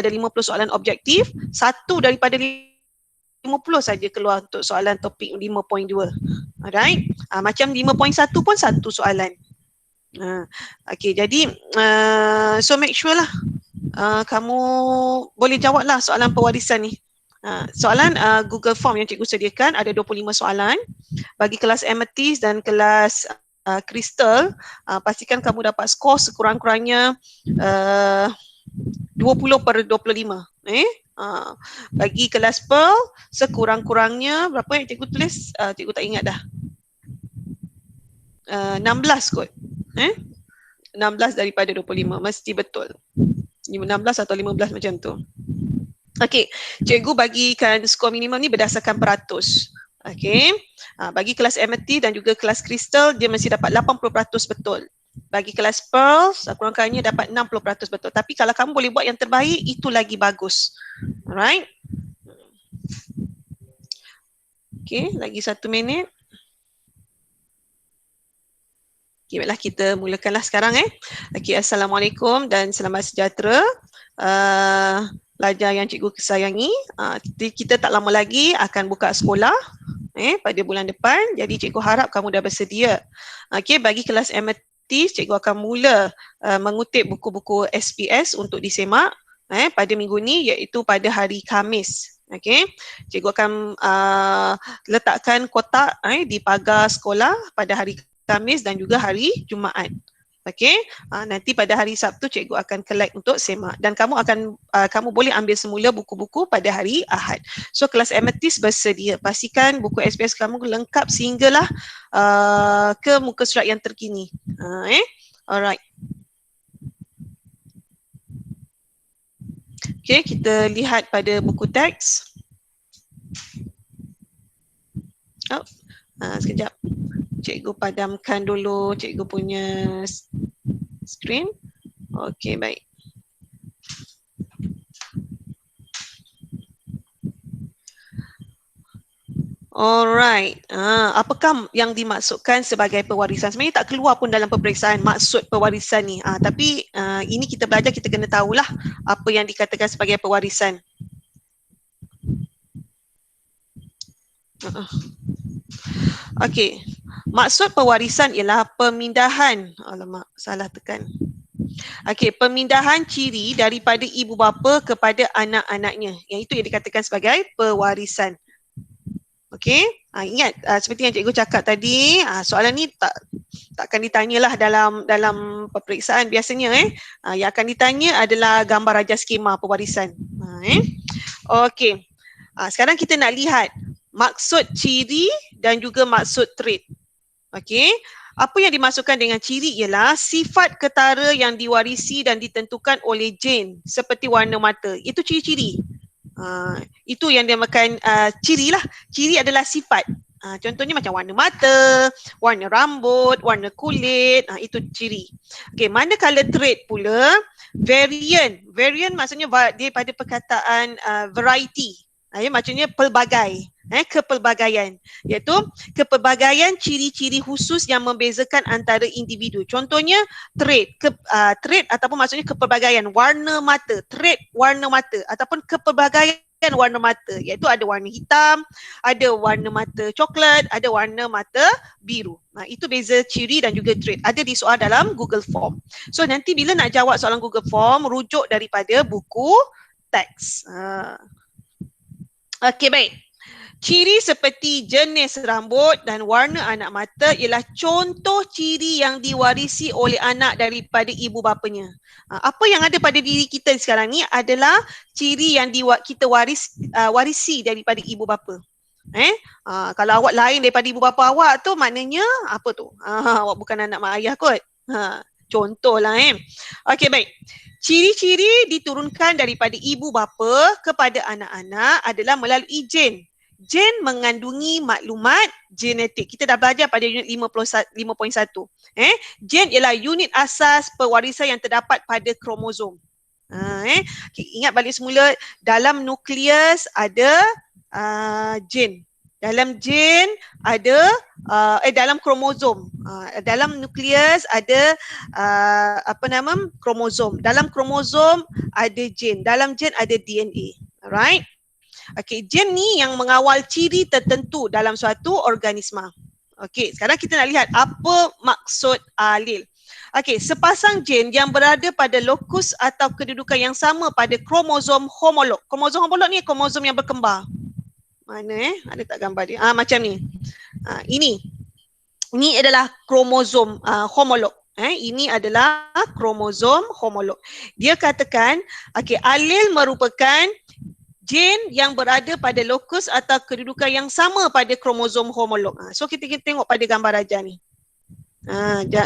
50 soalan objektif, satu daripada 50 saja keluar untuk soalan topik 5.2. Alright. Macam 5.1 pun satu soalan. Okay, jadi so make sure lah kamu boleh jawab lah soalan pewarisan ni. Soalan Google Form yang cikgu sediakan ada 25 soalan. Bagi kelas Amethyst dan kelas Crystal, pastikan kamu dapat skor sekurang-kurangnya 20/25. Bagi kelas Pearl, sekurang-kurangnya berapa yang cikgu tulis? Cikgu tak ingat dah. 16 kot. 16 daripada 25, mesti betul. 16 atau 15 macam tu. Okey, cikgu bagikan skor minimum ni berdasarkan peratus. Okey, bagi kelas Amethyst dan juga kelas Crystal, dia mesti dapat 80% betul. Bagi kelas Pearl, kurang-kurangnya dapat 60% betul. Tapi kalau kamu boleh buat yang terbaik, itu lagi bagus. Alright. Okey, lagi 1 minit. Okay, baiklah kita mulakanlah sekarang. Okay, Assalamualaikum dan selamat sejahtera. Pelajar yang cikgu sayangi, kita tak lama lagi akan buka sekolah pada bulan depan. Jadi cikgu harap kamu dah bersedia. Okay, bagi kelas Amethyst, cikgu akan mula mengutip buku-buku SPS untuk disemak pada minggu ni, iaitu pada hari Khamis. Okay, cikgu akan letakkan kotak di pagar sekolah pada hari Khamis dan juga hari Jumaat. Okey, nanti pada hari Sabtu cikgu akan collect untuk semak dan kamu boleh ambil semula buku-buku pada hari Ahad. So kelas Amethyst bersedia. Pastikan buku SPS kamu lengkap sehinggalah ke muka surat yang terkini. Alright. Okey, kita lihat pada buku teks. Sekejap. Cikgu padamkan dulu cikgu punya screen. Okey, baik. Alright. Apakah yang dimaksudkan sebagai pewarisan? Sebenarnya tak keluar pun dalam peperiksaan maksud pewarisan ni. Tapi ini kita belajar, kita kena tahulah apa yang dikatakan sebagai pewarisan. Okey. Maksud pewarisan ialah pemindahan. Alamak, salah tekan. Okey, pemindahan ciri daripada ibu bapa kepada anak-anaknya. Yang itu yang dikatakan sebagai pewarisan. Okey, ingat seperti yang cikgu cakap tadi, soalan ni takkan ditanyalah dalam peperiksaan biasanya. Yang akan ditanya adalah gambar raja skema pewarisan. Okey, sekarang kita nak lihat maksud ciri dan juga maksud trait. Okey, apa yang dimaksudkan dengan ciri ialah sifat ketara yang diwarisi dan ditentukan oleh gen seperti warna mata. Itu ciri-ciri. Itu yang dinamakan ciri lah. Ciri adalah sifat. Contohnya macam warna mata, warna rambut, warna kulit, itu ciri. Okey, manakala trait pula, variant. Variant maksudnya dia pada perkataan variety. Maksudnya pelbagai. Kepelbagaian, iaitu kepelbagaian ciri-ciri khusus yang membezakan antara individu. Contohnya trait, trait ataupun maksudnya kepelbagaian warna mata, trait warna mata ataupun kepelbagaian warna mata, iaitu ada warna hitam, ada warna mata coklat, ada warna mata biru. Itu beza ciri dan juga trait. Ada di soal dalam Google Form. So nanti bila nak jawab soalan Google Form, rujuk daripada buku teks. Okey, baik. Ciri seperti jenis rambut dan warna anak mata ialah contoh ciri yang diwarisi oleh anak daripada ibu bapanya. Apa yang ada pada diri kita sekarang ni adalah ciri yang kita warisi daripada ibu bapa. Kalau awak lain daripada ibu bapa awak tu maknanya apa tu? Awak bukan anak mak ayah kot. Contohlah. Okey, baik. Ciri-ciri diturunkan daripada ibu bapa kepada anak-anak adalah melalui gen. Gen mengandungi maklumat genetik. Kita dah belajar pada unit 5.1. Gen ialah unit asas pewarisan yang terdapat pada kromosom. Okay, ingat balik semula, dalam nukleus ada gen. Dalam gen ada dalam kromosom. Dalam nukleus ada kromosom. Dalam kromosom ada gen. Dalam gen ada DNA. Alright. Okey, gen ni yang mengawal ciri tertentu dalam suatu organisma. Okey, sekarang kita nak lihat apa maksud alil. Okey, sepasang gen yang berada pada lokus atau kedudukan yang sama pada kromosom homolog. Kromosom homolog ni kromosom yang berkembar. Mana ada tak gambar dia? Macam ni. Ini adalah kromosom homolog. Ini adalah kromosom homolog. Dia katakan, okey, alil merupakan gen yang berada pada lokus atau kedudukan yang sama pada kromosom homolog. So kita tengok pada gambar raja ni.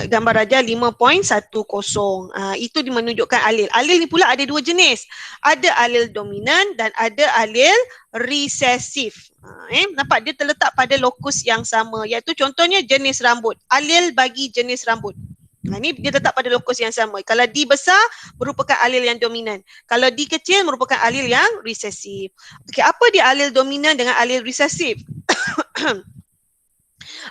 Gambar raja 5.10. Itu menunjukkan alil. Alil ni pula ada dua jenis. Ada alil dominan dan ada alil resesif. Nampak dia terletak pada lokus yang sama, iaitu contohnya jenis rambut. Alil bagi jenis rambut. Ni dia letak pada lokus yang sama. Kalau D besar merupakan alil yang dominan. Kalau D kecil merupakan alil yang resesif. Okey, apa dia alil dominan dengan alil resesif?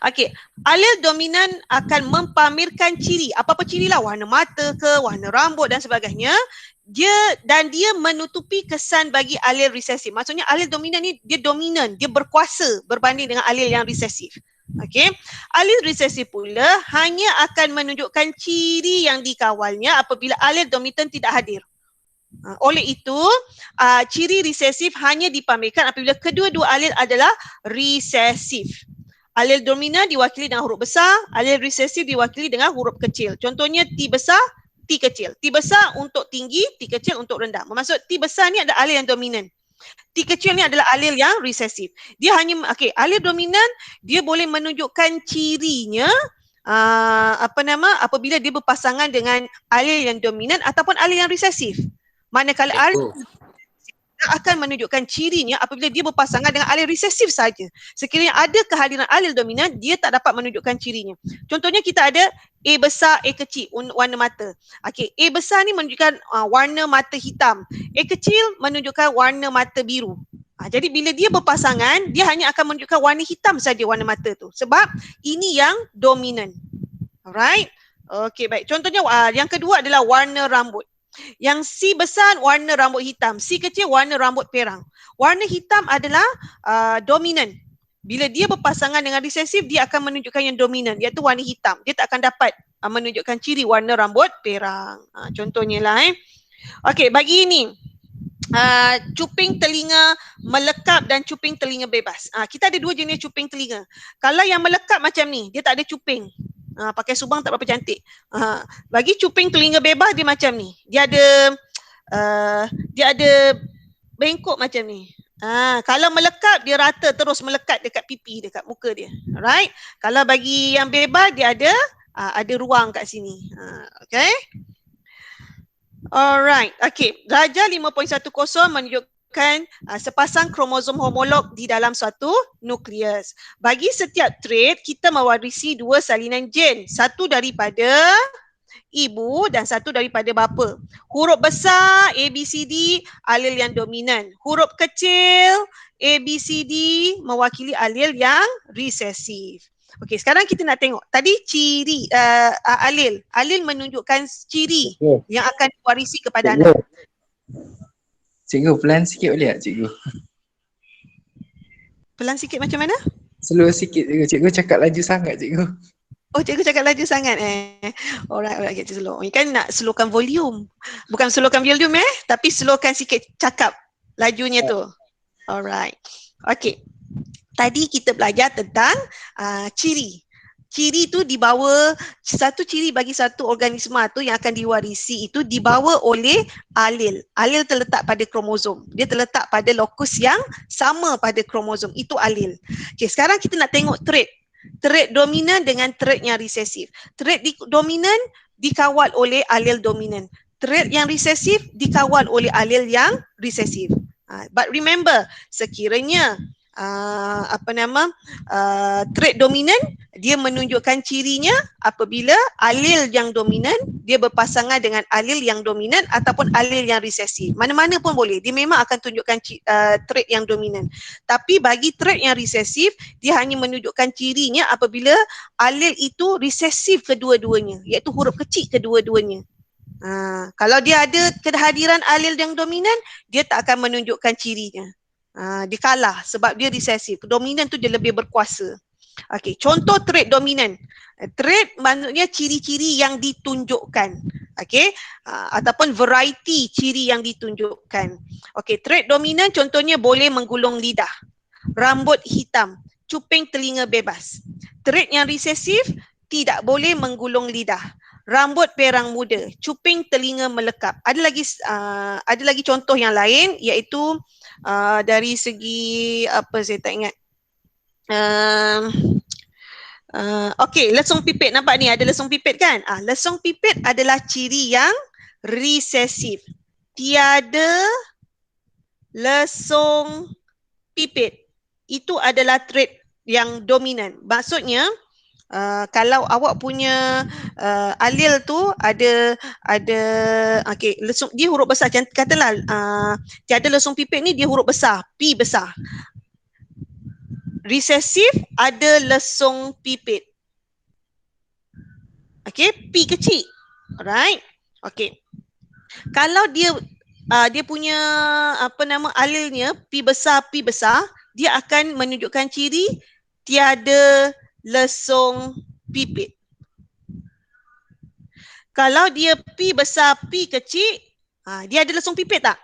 Okey, alil dominan akan mempamerkan ciri. Apa-apa ciri lah, warna mata ke, warna rambut dan sebagainya. Dia menutupi kesan bagi alil resesif. Maksudnya alil dominan ni dia dominan, dia berkuasa berbanding dengan alil yang resesif. Okey, alil resesif pula hanya akan menunjukkan ciri yang dikawalnya apabila alil dominan tidak hadir. Oleh itu, ciri resesif hanya dipamerkan apabila kedua-dua alil adalah resesif. Alil dominan diwakili dengan huruf besar, alil resesif diwakili dengan huruf kecil. Contohnya T besar, T kecil. T besar untuk tinggi, T kecil untuk rendah. Bermaksud T besar ni adalah alil yang dominan. T kecil ni adalah alil yang resesif. Dia hanya, alil dominan dia boleh menunjukkan cirinya apabila dia berpasangan dengan alil yang dominan ataupun alil yang resesif. Manakala alil akan menunjukkan cirinya apabila dia berpasangan dengan alil resesif saja. Sekiranya ada kehadiran alil dominan, dia tak dapat menunjukkan cirinya. Contohnya kita ada A besar, A kecil, warna mata. Okey, A besar ni menunjukkan warna mata hitam. A kecil menunjukkan warna mata biru. Jadi bila dia berpasangan, dia hanya akan menunjukkan warna hitam saja warna mata tu. Sebab ini yang dominan. Alright? Okey, baik. Contohnya yang kedua adalah warna rambut. Yang C besar warna rambut hitam, C kecil warna rambut perang. Warna hitam adalah dominan. Bila dia berpasangan dengan resesif, dia akan menunjukkan yang dominan, iaitu warna hitam. Dia tak akan dapat menunjukkan ciri warna rambut perang. Contohnya lah. Okey, bagi ini cuping telinga melekap dan cuping telinga bebas. Kita ada dua jenis cuping telinga. Kalau yang melekap macam ni, dia tak ada cuping. Pakai subang tak berapa cantik. Bagi cuping telinga bebas dia macam ni. Dia ada bengkok macam ni. Kalau melekat dia rata terus melekat dekat pipi, dekat muka dia. Alright. Kalau bagi yang bebas dia ada ruang kat sini. Okay. Alright. Okay. Darjah 5.10 menunjukkan sepasang kromosom homolog di dalam suatu nukleus. Bagi setiap trait, kita mewarisi dua salinan gen. Satu daripada ibu dan satu daripada bapa. Huruf besar A, B, C, D alil yang dominan. Huruf kecil A, B, C, D mewakili alil yang resesif. Okey, sekarang kita nak tengok. Tadi ciri alil. Alil menunjukkan ciri yang akan diwarisi kepada anak. Cikgu, pelan sikit boleh tak cikgu? Pelan sikit macam mana? Slow sikit cikgu. Cikgu cakap laju sangat cikgu. Oh, cikgu cakap laju sangat Alright, kita slow. Ini kan nak slowkan volume. Bukan slowkan volume tapi slowkan sikit cakap lajunya tu. Alright. Okey. Tadi kita belajar tentang ciri. Ciri tu dibawa, satu ciri bagi satu organisma tu yang akan diwarisi itu dibawa oleh alil. Alil terletak pada kromosom. Dia terletak pada lokus yang sama pada kromosom. Itu alil. Okay, sekarang kita nak tengok trait. Trait dominan dengan trait yang resesif. Trait dominan dikawal oleh alil dominan. Trait yang resesif dikawal oleh alil yang resesif. But remember, sekiranya trait dominan, dia menunjukkan cirinya apabila alel yang dominan dia berpasangan dengan alel yang dominan ataupun alel yang resesif. Mana-mana pun boleh. Dia memang akan tunjukkan trait yang dominan. Tapi bagi trait yang resesif, dia hanya menunjukkan cirinya apabila alel itu resesif kedua-duanya, iaitu huruf kecil kedua-duanya. Kalau dia ada kehadiran alel yang dominan, dia tak akan menunjukkan cirinya. Dia kalah sebab dia resesif. Dominan tu dia lebih berkuasa. Okey, contoh trait dominan. Trait maksudnya ciri-ciri yang ditunjukkan. Okey, ataupun variety ciri yang ditunjukkan. Okey, trait dominan contohnya boleh menggulung lidah, rambut hitam, cuping telinga bebas. Trait yang resesif tidak boleh menggulung lidah, rambut perang muda, cuping telinga melekap. Ada lagi contoh yang lain, iaitu dari segi apa saya tak ingat. Okey, lesung pipit, nampak ni ada lesung pipit kan? Lesung pipit adalah ciri yang resesif. Tiada lesung pipit. Itu adalah trait yang dominan. Maksudnya kalau awak punya alel tu ada okey, lesung dia huruf besar, katalah tiada lesung pipit ni dia huruf besar, P besar. Resesif ada lesung pipit. Okey, P kecil. Alright. Okey. Kalau dia punya alelnya P besar, dia akan menunjukkan ciri tiada lesung pipit. Kalau dia P besar, P kecil, dia ada lesung pipit tak?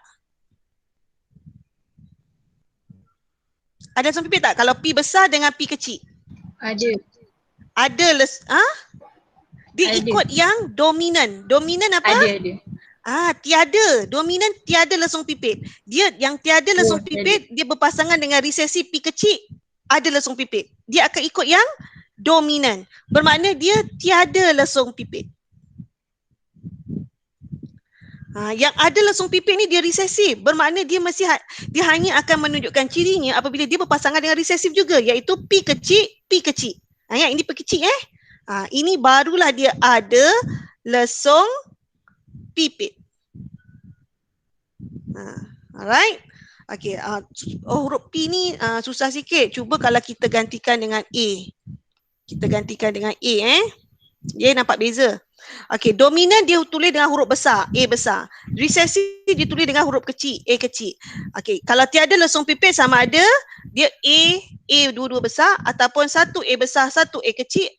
Ada lesung pipit tak? Kalau P besar dengan P kecil? Ada. Ada Dia ada. ikut yang dominan. Dominan apa? Ada. Tiada. Dominan tiada lesung pipit. Dia yang tiada lesung pipit, dia berpasangan dengan resesif P kecil, ada lesung pipit. Dia akan ikut yang dominan. Bermakna dia tiada lesung pipit. Yang ada lesung pipit ni dia resesif. Bermakna dia dia hanya akan menunjukkan cirinya apabila dia berpasangan dengan resesif juga, iaitu P kecil, P kecil. Ini P kecil ini barulah dia ada lesung pipit. Alright. Okey, huruf P ni susah sikit. Cuba kalau kita gantikan dengan A. Kita gantikan dengan A Dia nampak beza. Okey, dominan dia tulis dengan huruf besar, A besar. Resesif dia tulis dengan huruf kecil, A kecil. Okey, kalau tiada lesung pipit sama ada dia A dua-dua besar ataupun satu A besar, satu A kecil.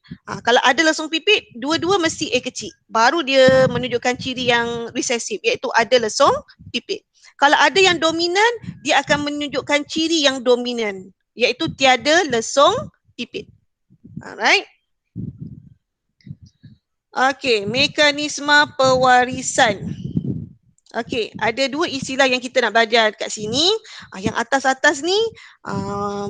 Kalau ada lesung pipit, dua-dua mesti A kecil. Baru dia menunjukkan ciri yang resesif, iaitu ada lesung pipit. Kalau ada yang dominan, dia akan menunjukkan ciri yang dominan, iaitu tiada lesung pipit. Alright. Okey, mekanisme pewarisan. Okey, ada dua istilah yang kita nak belajar kat sini. Yang atas-atas ni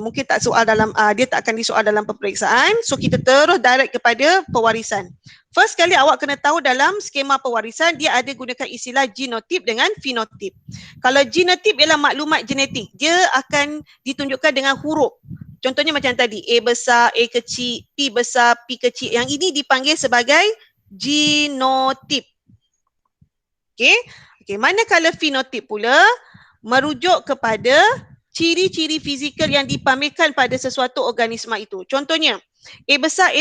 mungkin tak soal dalam dia tak akan disoal dalam peperiksaan. So kita terus direct kepada pewarisan. First kali awak kena tahu dalam skema pewarisan dia ada gunakan istilah genotip dengan fenotip. Kalau genotip ialah maklumat genetik, dia akan ditunjukkan dengan huruf. Contohnya macam tadi, A besar, A kecil, P besar, P kecil. Yang ini dipanggil sebagai genotip. Okey, manakala fenotip pula merujuk kepada ciri-ciri fizikal yang dipamerkan pada sesuatu organisma itu. Contohnya, A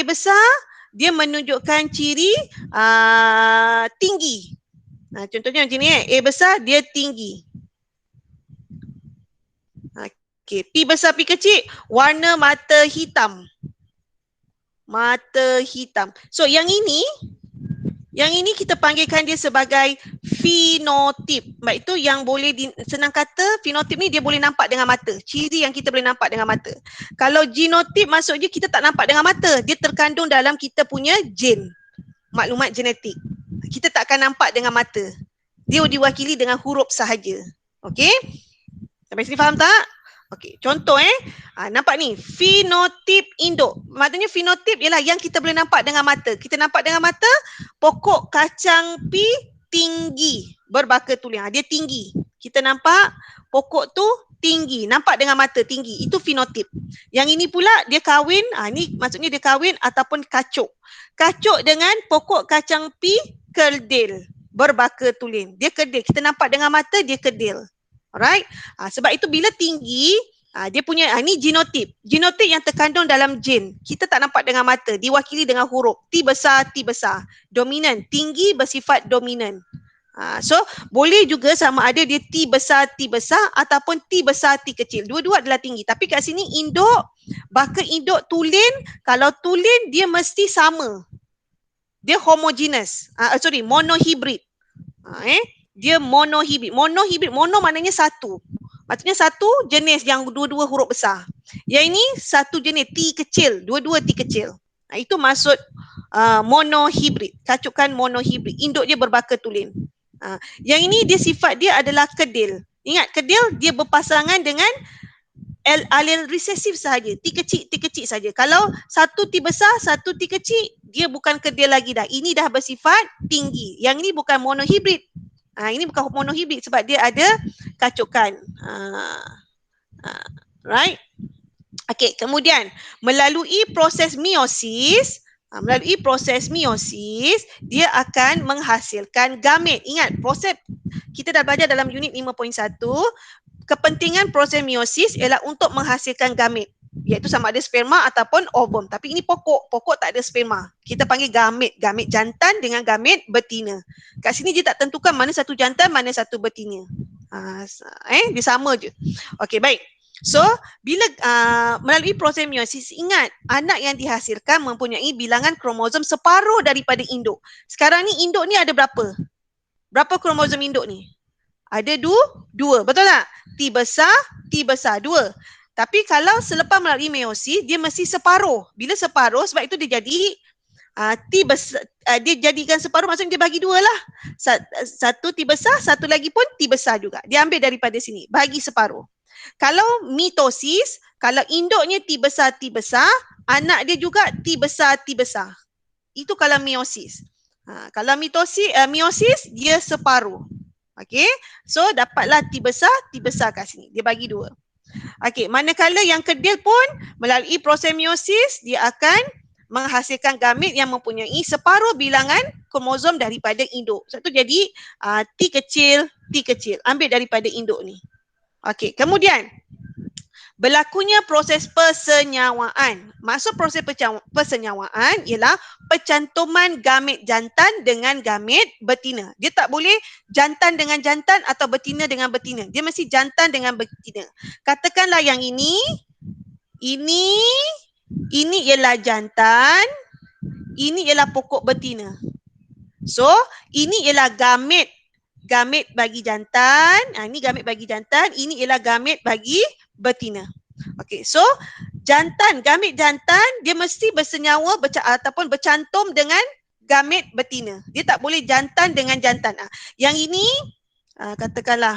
besar dia menunjukkan ciri tinggi. Contohnya macam ni A besar dia tinggi. Okey, P besar, P kecil, warna mata hitam. Mata hitam. So yang ini kita panggilkan dia sebagai fenotip. Baik, itu yang boleh senang kata fenotip ni dia boleh nampak dengan mata. Ciri yang kita boleh nampak dengan mata. Kalau genotip maksudnya kita tak nampak dengan mata. Dia terkandung dalam kita punya gen. Maklumat genetik. Kita tak akan nampak dengan mata. Dia diwakili dengan huruf sahaja. Okey? Sampai sini faham tak? Okey, contoh nampak ni, fenotip induk. Maksudnya fenotip ialah yang kita boleh nampak dengan mata. Kita nampak dengan mata, pokok kacang pi tinggi, berbaka tulang. Dia tinggi. Kita nampak pokok tu tinggi. Nampak dengan mata tinggi. Itu fenotip. Yang ini pula dia kahwin, ni maksudnya dia kahwin ataupun kacuk. Kacuk dengan pokok kacang kedil. Berbaka tulen. Dia kedil. Kita nampak dengan mata dia kedil. Alright. Sebab itu bila tinggi, dia punya, ni genotip. Genotip yang terkandung dalam gen. Kita tak nampak dengan mata. Diwakili dengan huruf. T besar, T besar. Dominan. Tinggi bersifat dominan. So, boleh juga sama ada dia T besar ataupun T besar, T kecil. Dua-dua adalah tinggi. Tapi kat sini induk, baka induk tulen, kalau tulen dia mesti sama. Dia homogeneous. Monohibrid. Dia monohibrid. Mono maknanya satu. Maksudnya satu jenis yang dua-dua huruf besar. Yang ini satu jenis T kecil, dua-dua T kecil. Itu maksud monohibrid. Kacukan monohibrid. Induk dia berbaka tulen. Yang ini dia sifat dia adalah kedil. Ingat kedil dia berpasangan dengan alel resesif sahaja. T kecil saja. Kalau satu T besar, satu T kecil, dia bukan kedil lagi dah. Ini dah bersifat tinggi. Yang ini bukan monohibrid. Ini bukan monohibrid sebab dia ada kacukan. Right? Okey, kemudian melalui proses meiosis, dia akan menghasilkan gamet. Ingat, proses kita dah belajar dalam unit 5.1, kepentingan proses meiosis ialah untuk menghasilkan gamet, iaitu sama ada sperma ataupun ovum. Tapi ini pokok tak ada sperma. Kita panggil gamet jantan dengan gamet betina. Kat sini dia tak tentukan mana satu jantan, mana satu betina. Dia sama je. Okey, baik. So, bila melalui proses meiosis, ingat anak yang dihasilkan mempunyai bilangan kromosom separuh daripada induk. Sekarang ni induk ni ada berapa? Berapa kromosom induk ni? Ada dua, betul tak? T besar, 2. Tapi kalau selepas melalui meiosis, dia mesti separuh. Bila separuh, sebab itu dia jadi T besar, dia jadikan separuh, maksudnya dia bagi 2 lah. Satu T besar, satu lagi pun T besar juga. Dia ambil daripada sini, bagi separuh. Kalau mitosis, kalau induknya T besar, anak dia juga T besar. Itu kalau meiosis. Kalau meiosis, dia separuh. Okey, so dapatlah T besar kat sini. Dia bagi 2. Okey, manakala yang kedil pun melalui proses meiosis, dia akan menghasilkan gamet yang mempunyai separuh bilangan kromosom daripada induk. Sebab tu jadi T kecil. Ambil daripada induk ni. Okey, kemudian berlakunya proses persenyawaan. Maksud proses persenyawaan ialah pencantuman gamet jantan dengan gamet betina. Dia tak boleh jantan dengan jantan atau betina dengan betina. Dia mesti jantan dengan betina. Katakanlah yang ini ialah jantan, ini ialah pokok betina. So, ini ialah gamet bagi jantan, ini gamet bagi jantan, ini ialah gamet bagi betina. Okey, so gamet jantan dia mesti bersenyawa ataupun bercantum dengan gamet betina. Dia tak boleh jantan dengan jantan. Yang ini katakanlah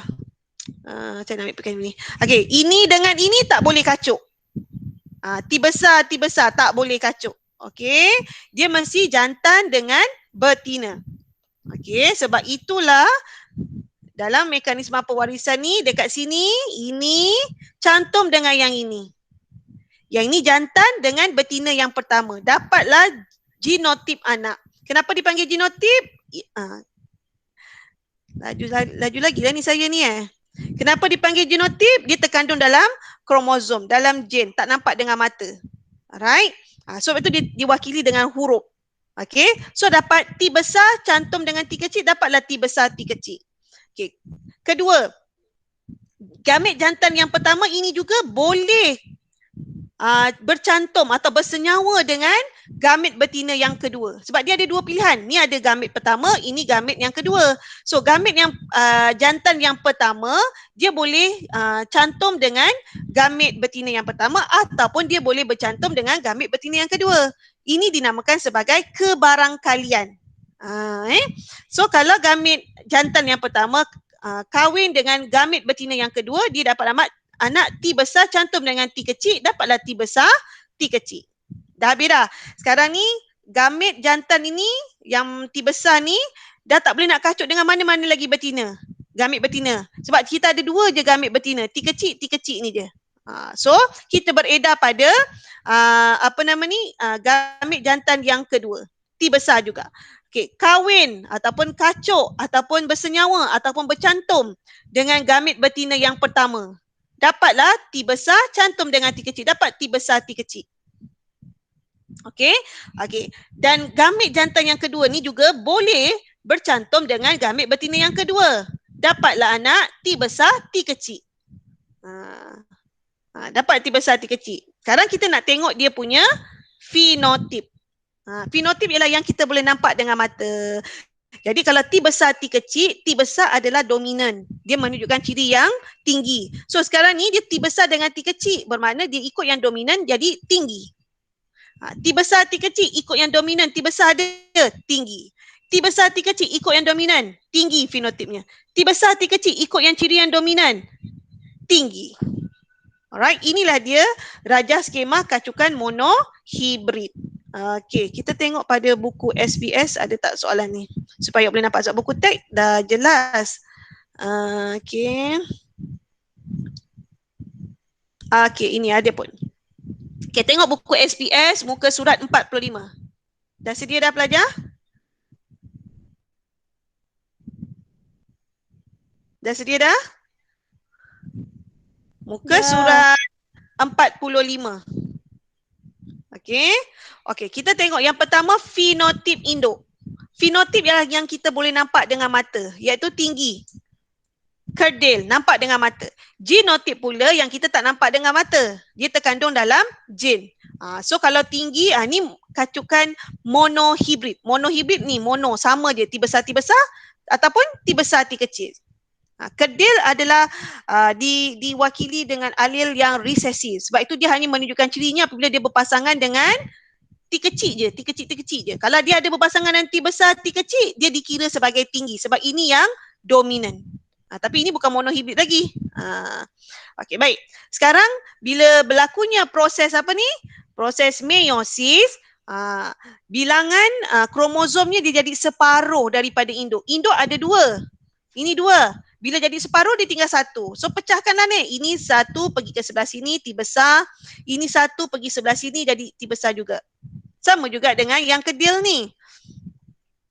saya nak ambil pakai ni. Okey, ini dengan ini tak boleh kacuk. T besar tak boleh kacuk. Okey, dia mesti jantan dengan betina. Okey, sebab itulah dalam mekanisme pewarisan ni dekat sini ini cantum dengan yang ini. Yang ini jantan dengan betina yang pertama. Dapatlah genotip anak. Kenapa dipanggil genotip? Laju lagi lah ni saya ni Kenapa dipanggil genotip? Dia terkandung dalam kromosom, dalam gen, tak nampak dengan mata. Alright? So itu diwakili dengan huruf. Okey, so dapat T besar cantum dengan T kecil, dapatlah T besar, T kecil. Okey. Kedua, gamet jantan yang pertama ini juga boleh bercantum atau bersenyawa dengan gamet betina yang kedua. Sebab dia ada 2 pilihan. Ni ada gamet pertama, ini gamet yang kedua. So gamet yang jantan yang pertama, dia boleh cantum dengan gamet betina yang pertama ataupun dia boleh bercantum dengan gamet betina yang kedua. Ini dinamakan sebagai kebarangkalian. So kalau gamet jantan yang pertama kahwin dengan gamet betina yang kedua, dia dapat anak T besar cantum dengan T kecil, dapatlah T besar, T kecil. Dah habis dah. Sekarang ni gamet jantan ini yang T besar ni dah tak boleh nak kacut dengan mana-mana lagi betina. gamit betina. Sebab kita ada dua je gamit betina, T kecil ni je. So kita beredar pada gamit jantan yang kedua, T besar juga. Okey, kahwin ataupun kacuk ataupun bersenyawa ataupun bercantum dengan gamit betina yang pertama. Dapatlah T besar cantum dengan T kecil, dapat T besar T kecil. Okey. Dan gamit jantan yang kedua ni juga boleh bercantum dengan gamit betina yang kedua. Dapatlah anak T besar T kecil. Dapat T besar T kecil. Sekarang kita nak tengok dia punya fenotip. Fenotip ialah yang kita boleh nampak dengan mata. Jadi kalau T besar T kecil, T besar adalah dominan. Dia menunjukkan ciri yang tinggi. So sekarang ni dia T besar dengan T kecil, bermakna dia ikut yang dominan jadi tinggi. T besar T kecil ikut yang dominan, T besar dia tinggi. T besar T kecil ikut yang dominan, tinggi fenotipnya. T besar T kecil ikut yang ciri yang dominan, tinggi. Alright, inilah dia rajah skema kacukan monohibrid. Okey, kita tengok pada buku SPS ada tak soalan ni. Supaya boleh nampak sebab buku teks dah jelas. Okey. Okey, ini ada pun. Okey, tengok buku SPS muka surat 45. Dah sedia dah pelajar? Dah sedia dah? Muka surat 45. Okey. Okey, kita tengok yang pertama fenotip induk. Fenotip yang kita boleh nampak dengan mata, iaitu tinggi. Kerdil, nampak dengan mata. Genotip pula yang kita tak nampak dengan mata. Dia terkandung dalam gen. So kalau tinggi, ni kacukan monohibrid. Monohibrid ni mono, sama je T besar ataupun T besar T kecil. Kerdil adalah diwakili dengan alel yang resesif. Sebab itu dia hanya menunjukkan cirinya apabila dia berpasangan dengan T kecil je, T kecil je. Kalau dia ada berpasangan dengan T besar T kecil, dia dikira sebagai tinggi. Sebab ini yang dominan. Tapi ini bukan monohibrid lagi. Okey, baik. Sekarang bila berlakunya proses apa ni? Proses meiosis, bilangan kromosomnya dia jadi separuh daripada induk. Induk ada dua. Ini dua. Bila jadi separuh dia tinggal satu. So pecahkanlah ni. Ini satu pergi ke sebelah sini T besar. Ini satu pergi sebelah sini jadi T besar juga. Sama juga dengan yang kedil ni.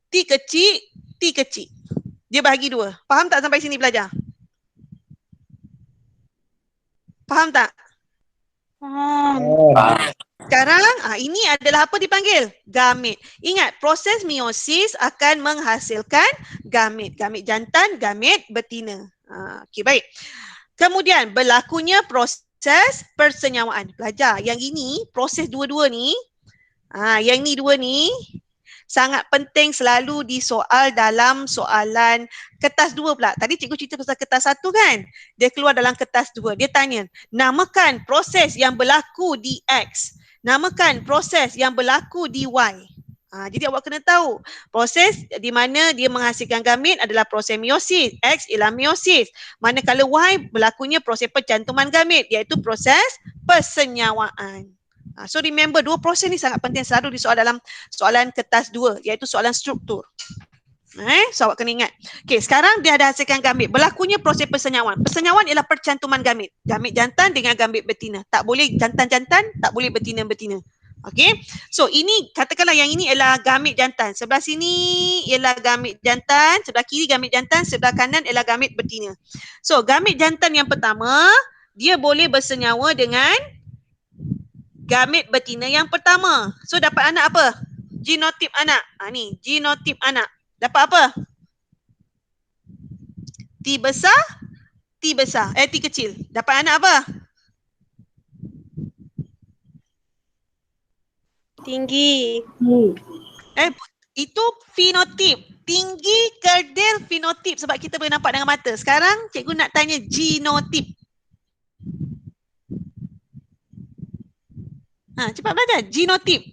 T kecil, T kecil. Dia bahagi dua. Faham tak sampai sini belajar? Faham tak? Sekarang ini adalah apa dipanggil? Gamit. Ingat, proses meiosis akan menghasilkan gamit. Gamit jantan, gamit betina. Okey, baik. Kemudian berlakunya proses persenyawaan. Belajar. Yang ini, proses dua-dua ni, yang ni dua ni, sangat penting selalu disoal dalam soalan kertas 2 pula. Tadi cikgu cerita pasal kertas 1 kan? Dia keluar dalam kertas 2. Dia tanya, namakan proses yang berlaku di X. Namakan proses yang berlaku di Y. Jadi awak kena tahu proses di mana dia menghasilkan gamit adalah proses meiosis. X ialah meiosis. Manakala Y berlakunya proses pencantuman gamit iaitu proses persenyawaan. So remember, dua proses ni sangat penting selalu disoal dalam soalan kertas 2 iaitu soalan struktur. So awak kena ingat. Okey, sekarang dia ada hasilkan gamit. Berlakunya proses persenyawaan. Persenyawaan ialah percantuman gamit. Gamit jantan dengan gamit betina. Tak boleh jantan-jantan, tak boleh betina-betina. Okey. So ini katakanlah yang ini ialah gamit jantan. Sebelah sini ialah gamit jantan, sebelah kiri gamit jantan, sebelah kanan ialah gamit betina. So gamit jantan yang pertama, dia boleh bersenyawa dengan gamit betina yang pertama. So dapat anak apa? Genotip anak. Ni genotip anak. Dapat apa? T besar, T besar. T kecil. Dapat anak apa? Tinggi. Itu fenotip. Tinggi, kerdil, fenotip. Sebab kita boleh nampak dengan mata. Sekarang cikgu nak tanya genotip. Cepat belajar. Genotip.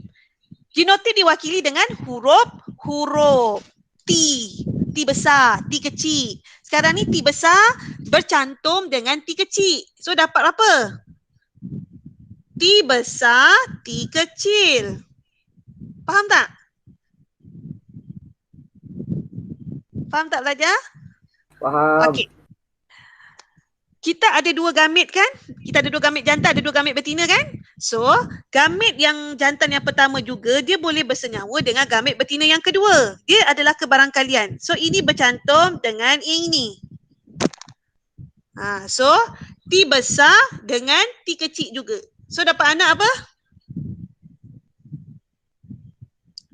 Genotip diwakili dengan huruf T. T besar, T kecil. Sekarang ni T besar bercantum dengan T kecil. So dapat apa? T besar, T kecil. Faham tak? Faham tak belajar? Faham. Okey. Kita ada dua gamit kan? Kita ada dua gamit jantan, ada dua gamit betina kan? So, gamit yang jantan yang pertama juga dia boleh bersenyawa dengan gamit betina yang kedua. Dia adalah kebarangkalian. So, ini bercantum dengan ini. So T besar dengan T kecil juga. So, dapat anak apa?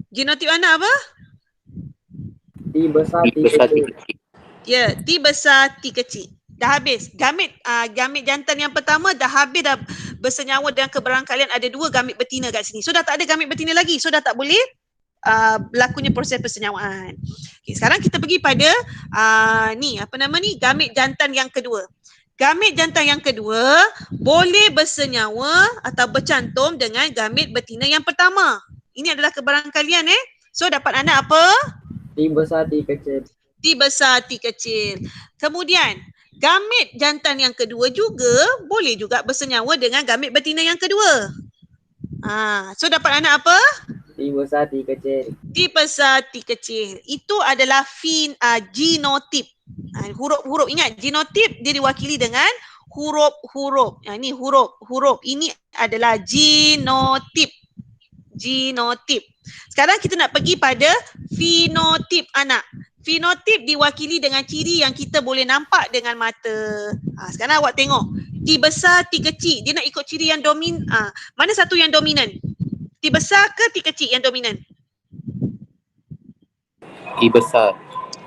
Genotip anak apa? T besar, T Besar kecil. Ya, T besar, T kecil. Dah habis. Gamit jantan yang pertama dah habis, dah bersenyawa dengan kebarangkalian ada dua gamit betina kat sini. So dah tak ada gamit betina lagi. So dah tak boleh berlakunya proses persenyawaan. Okay, sekarang kita pergi pada gamit jantan yang kedua. Gamit jantan yang kedua boleh bersenyawa atau bercantum dengan gamit betina yang pertama. Ini adalah kebarangkalian So dapat anak apa? T besar, T kecil. T besar, T kecil. Kemudian gamit jantan yang kedua juga boleh juga bersenyawa dengan gamit betina yang kedua. So dapat anak apa? T besar, T kecil. T besar, T kecil. Itu adalah genotip. Huruf-huruf, ingat genotip dia diwakili dengan huruf-huruf. Ini huruf-huruf. Ini adalah genotip. Genotip. Sekarang kita nak pergi pada fenotip anak. Fenotip diwakili dengan ciri yang kita boleh nampak dengan mata. Sekarang awak tengok. T besar, T kecil. Dia nak ikut ciri yang dominan. Mana satu yang dominan? T besar ke T kecil yang dominan? T besar.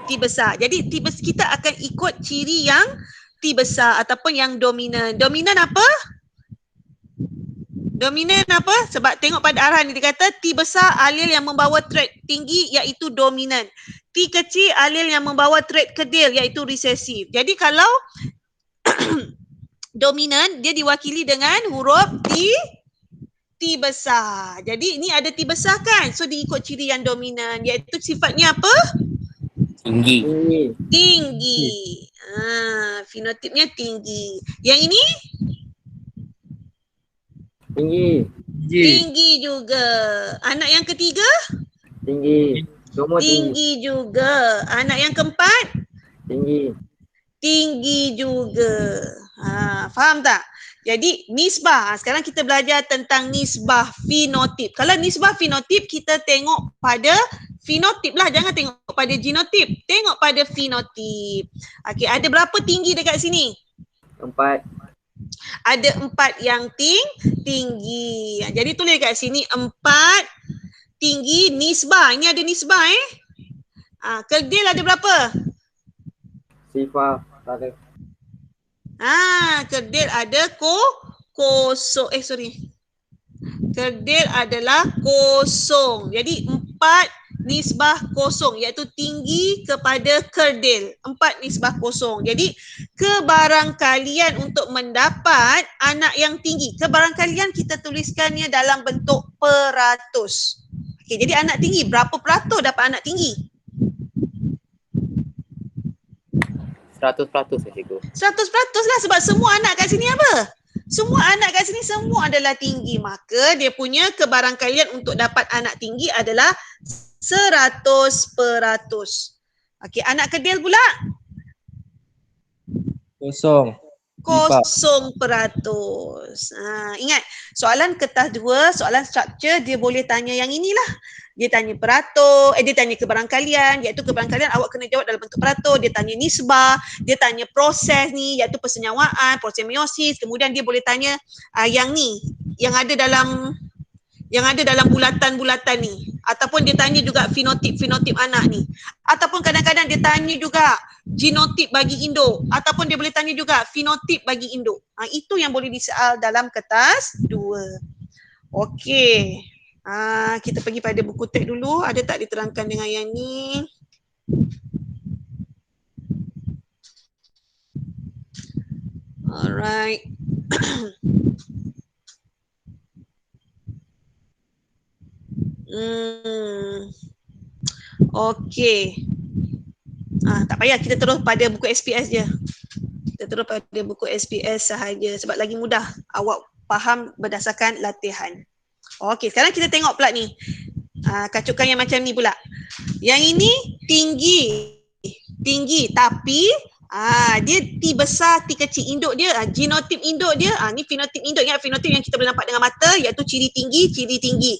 T besar. Jadi kita akan ikut ciri yang T besar ataupun yang dominan. Dominan apa? Dominan apa? Sebab tengok pada arahan ni dia kata T besar alel yang membawa trait tinggi iaitu dominan. T kecil alel yang membawa trait kedil iaitu resesif. Jadi kalau dominan dia diwakili dengan huruf T besar. Jadi ini ada T besar kan? So diikut ciri yang dominan iaitu sifatnya apa? Tinggi. Tinggi. Tinggi. Fenotipnya tinggi. Yang ini? Tinggi. Tinggi juga. Anak yang ketiga? Tinggi. Semua tinggi. Tinggi juga. Anak yang keempat? Tinggi. Tinggi juga. Faham tak? Jadi nisbah. Sekarang kita belajar tentang nisbah fenotip. Kalau nisbah fenotip kita tengok pada fenotip lah. Jangan tengok pada genotip. Tengok pada fenotip. Okey, ada berapa tinggi dekat sini? 4. Ada 4 yang tinggi. Jadi tulis kat sini 4 tinggi nisbah. Ini ada nisbah Kedil ada berapa? Sifar. Tak ada. Kedil ada kosong. Kedil adalah kosong. Jadi 4 nisbah kosong iaitu tinggi kepada kerdil. 4 nisbah kosong. Jadi kebarangkalian untuk mendapat anak yang tinggi. Kebarangkalian kita tuliskannya dalam bentuk peratus. Okey, jadi anak tinggi berapa peratus dapat anak tinggi? 100% ya cikgu. 100% lah sebab semua anak kat sini apa? Semua anak kat sini semua adalah tinggi. Maka dia punya kebarangkalian untuk dapat anak tinggi adalah 100%. Okey, anak kedil pula? Kosong. 0%. Ingat, soalan kertas 2, soalan structure dia boleh tanya yang inilah. Dia tanya peratus, dia tanya kebarangkalian, iaitu kebarangkalian awak kena jawab dalam bentuk peratus. Dia tanya nisbah, dia tanya proses ni iaitu persenyawaan, proses meiosis. Kemudian dia boleh tanya yang ni, yang ada dalam bulatan-bulatan ni. Ataupun dia tanya juga fenotip anak ni. Ataupun kadang-kadang dia tanya juga genotip bagi induk. Ataupun dia boleh tanya juga fenotip bagi induk. Itu yang boleh disoal dalam kertas 2. Okey. Kita pergi pada buku teks dulu. Ada tak diterangkan dengan yang ni? Alright. Okey. Tak payah, kita terus pada buku SPS je. Kita terus pada buku SPS sahaja sebab lagi mudah awak faham berdasarkan latihan. Okey, sekarang kita tengok pula ni. Kacukan yang macam ni pula. Yang ini tinggi. tinggi tapi dia T besar, T kecil. Induk dia, genotip induk dia, ni fenotip induk. Ingat fenotip yang kita boleh nampak dengan mata, iaitu ciri tinggi.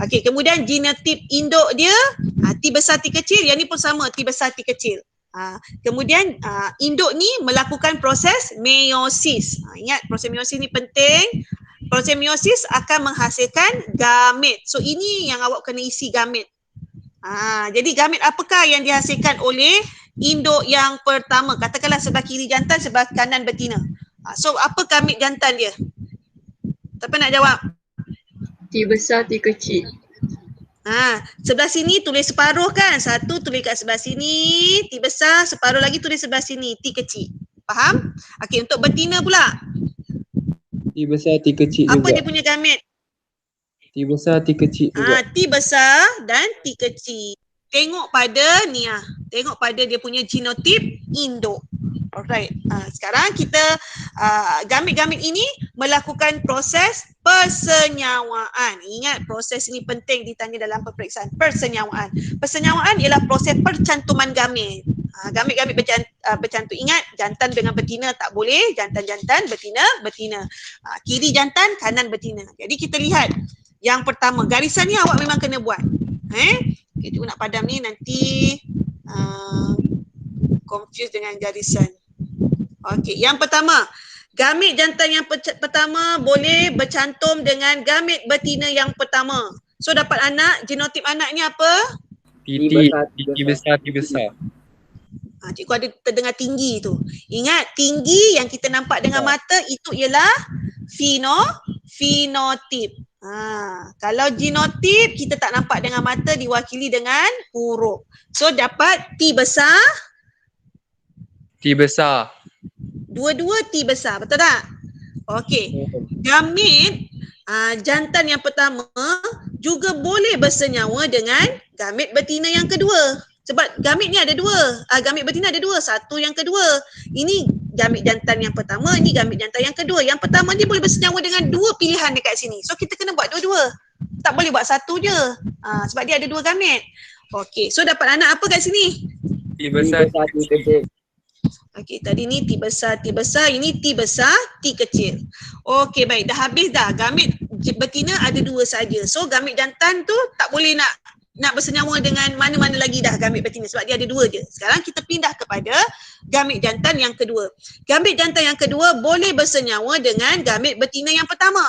Okey, kemudian genotip induk dia, T besar, T kecil. Yang ni pun sama, T besar, T kecil. Kemudian induk ni melakukan proses meiosis. Ingat proses meiosis ni penting. Proses meiosis akan menghasilkan gamet. So ini yang awak kena isi gamet. Jadi gamet apakah yang dihasilkan oleh induk yang pertama? Katakanlah sebelah kiri jantan, sebelah kanan betina. So apa gamet jantan dia? Siapa nak jawab? T besar, T kecil. Sebelah sini tulis separuh kan? Satu tulis kat sebelah sini, T besar, separuh lagi tulis sebelah sini, T kecil. Faham? Okey, untuk betina pula. T besar, T kecil juga. Apa dia punya gamet? T besar, T kecil juga. T besar dan T kecil. Tengok pada ni tengok pada dia punya genotip induk. Alright. Sekarang kita gamet-gamet ini melakukan proses persenyawaan. Ingat proses ini penting ditanya dalam peperiksaan. Persenyawaan. Persenyawaan ialah proses percantuman gamet. Gamet-gamet bercantum. Ingat jantan dengan betina tak boleh, jantan-jantan, betina. Kiri jantan, kanan betina. Jadi kita lihat yang pertama, garisan ni awak memang kena buat. Okay, cikgu nak padam ni nanti confuse dengan garisan. Okey, yang pertama, gamet jantan yang pertama boleh bercantum dengan gamet betina yang pertama. So dapat anak, genotip anak ni apa? T besar. Cikgu ada terdengar tinggi tu. Ingat, tinggi yang kita nampak dengan mata itu ialah fenotip. Kalau genotip kita tak nampak dengan mata, diwakili dengan huruf. So dapat T besar. Dua-dua T besar, betul tak? Okey. Gamet jantan yang pertama juga boleh bersenyawa dengan gamet betina yang kedua. Sebab gamet ni ada dua. Gamet betina ada dua. Satu yang kedua. Ini gamet jantan yang pertama, ini gamet jantan yang kedua. Yang pertama dia boleh bersenyawa dengan dua pilihan dekat sini. So kita kena buat dua-dua. Tak boleh buat satu je. Sebab dia ada dua gamet. Okey, so dapat anak apa kat sini? T besar, T kecil. Okey, tadi ni T besar, ini T besar, T kecil. Okey, baik. Dah habis dah. Gamet betina ada dua saja. So gamet jantan tu tak boleh nak bersenyawa dengan mana-mana lagi dah gamet betina sebab dia ada dua je. Sekarang kita pindah kepada gamet jantan yang kedua. Gamet jantan yang kedua boleh bersenyawa dengan gamet betina yang pertama.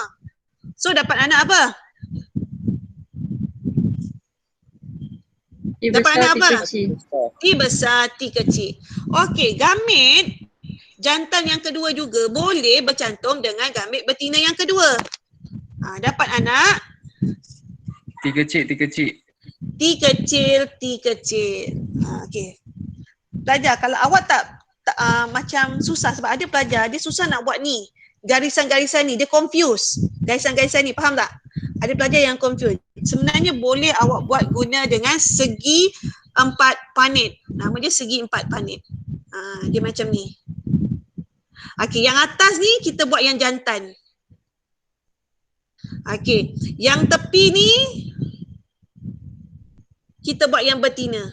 So dapat anak apa? Dapat anak apa? T besar, T kecil. Okey, gamet jantan yang kedua juga boleh bercantum dengan gamet betina yang kedua. Dapat anak T kecil. T kecil. Okey. Pelajar, kalau awak tak macam susah sebab ada pelajar dia susah nak buat ni. Garisan-garisan ni dia confuse. Garisan-garisan ni faham tak? Ada pelajar yang confuse. Sebenarnya boleh awak buat guna dengan segi 4 panit. Nama dia segi 4 panit. Dia macam ni. Okey, yang atas ni kita buat yang jantan. Okey, yang tepi ni kita buat yang betina.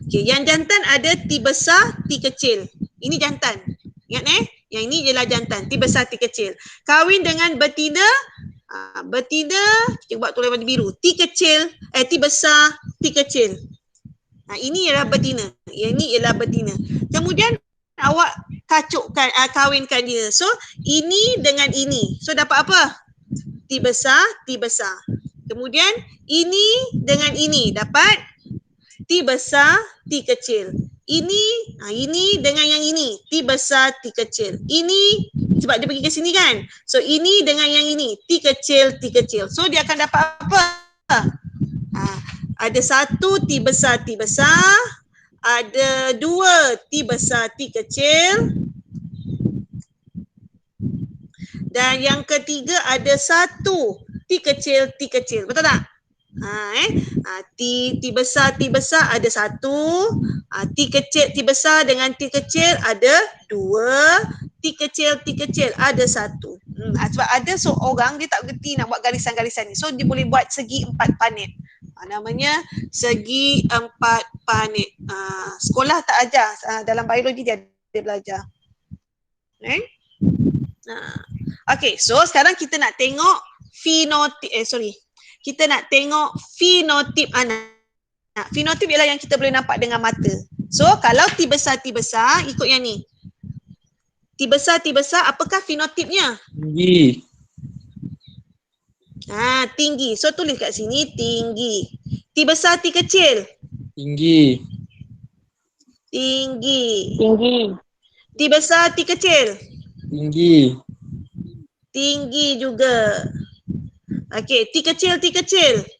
Okey, yang jantan ada T besar, T kecil. Ini jantan. Ingat yang ini ialah jantan, T besar, T kecil. Kahwin dengan betina, betina kita buat tulis warna biru. T kecil, T besar, T kecil. Ini ialah betina. Yang ini ialah betina. Kemudian awak kacukkan, kahwinkan dia. So ini dengan ini. So dapat apa? T besar, T besar. Kemudian ini dengan ini dapat T besar, T kecil. Ini dengan yang ini, T besar, T kecil. Ini sebab dia pergi ke sini kan. So ini dengan yang ini, T kecil, T kecil. So dia akan dapat apa? Ada satu T besar, T besar. Ada dua T besar, T kecil. Dan yang ketiga ada satu T kecil, T kecil. Betul tak? T besar, T besar ada satu. T kecil, T besar dengan T kecil ada dua. T kecil ada satu. Sebab ada seorang dia tak gerti nak buat garisan-garisan ni. So dia boleh buat segi 4 panit. Namanya segi empat panit. Sekolah tak ajar, dalam biologi dia ada belajar. Okay, so sekarang kita nak tengok fenotip, kita nak tengok fenotip anak. Fenotip ialah yang kita boleh nampak dengan mata. So kalau T besar ikut yang ni. T besar, apakah fenotipnya? Tinggi. Tinggi. So tulis kat sini tinggi. T besar, T kecil. Tinggi. Tinggi. Tinggi. T besar, T kecil. Tinggi. Tinggi juga. Okey, T kecil.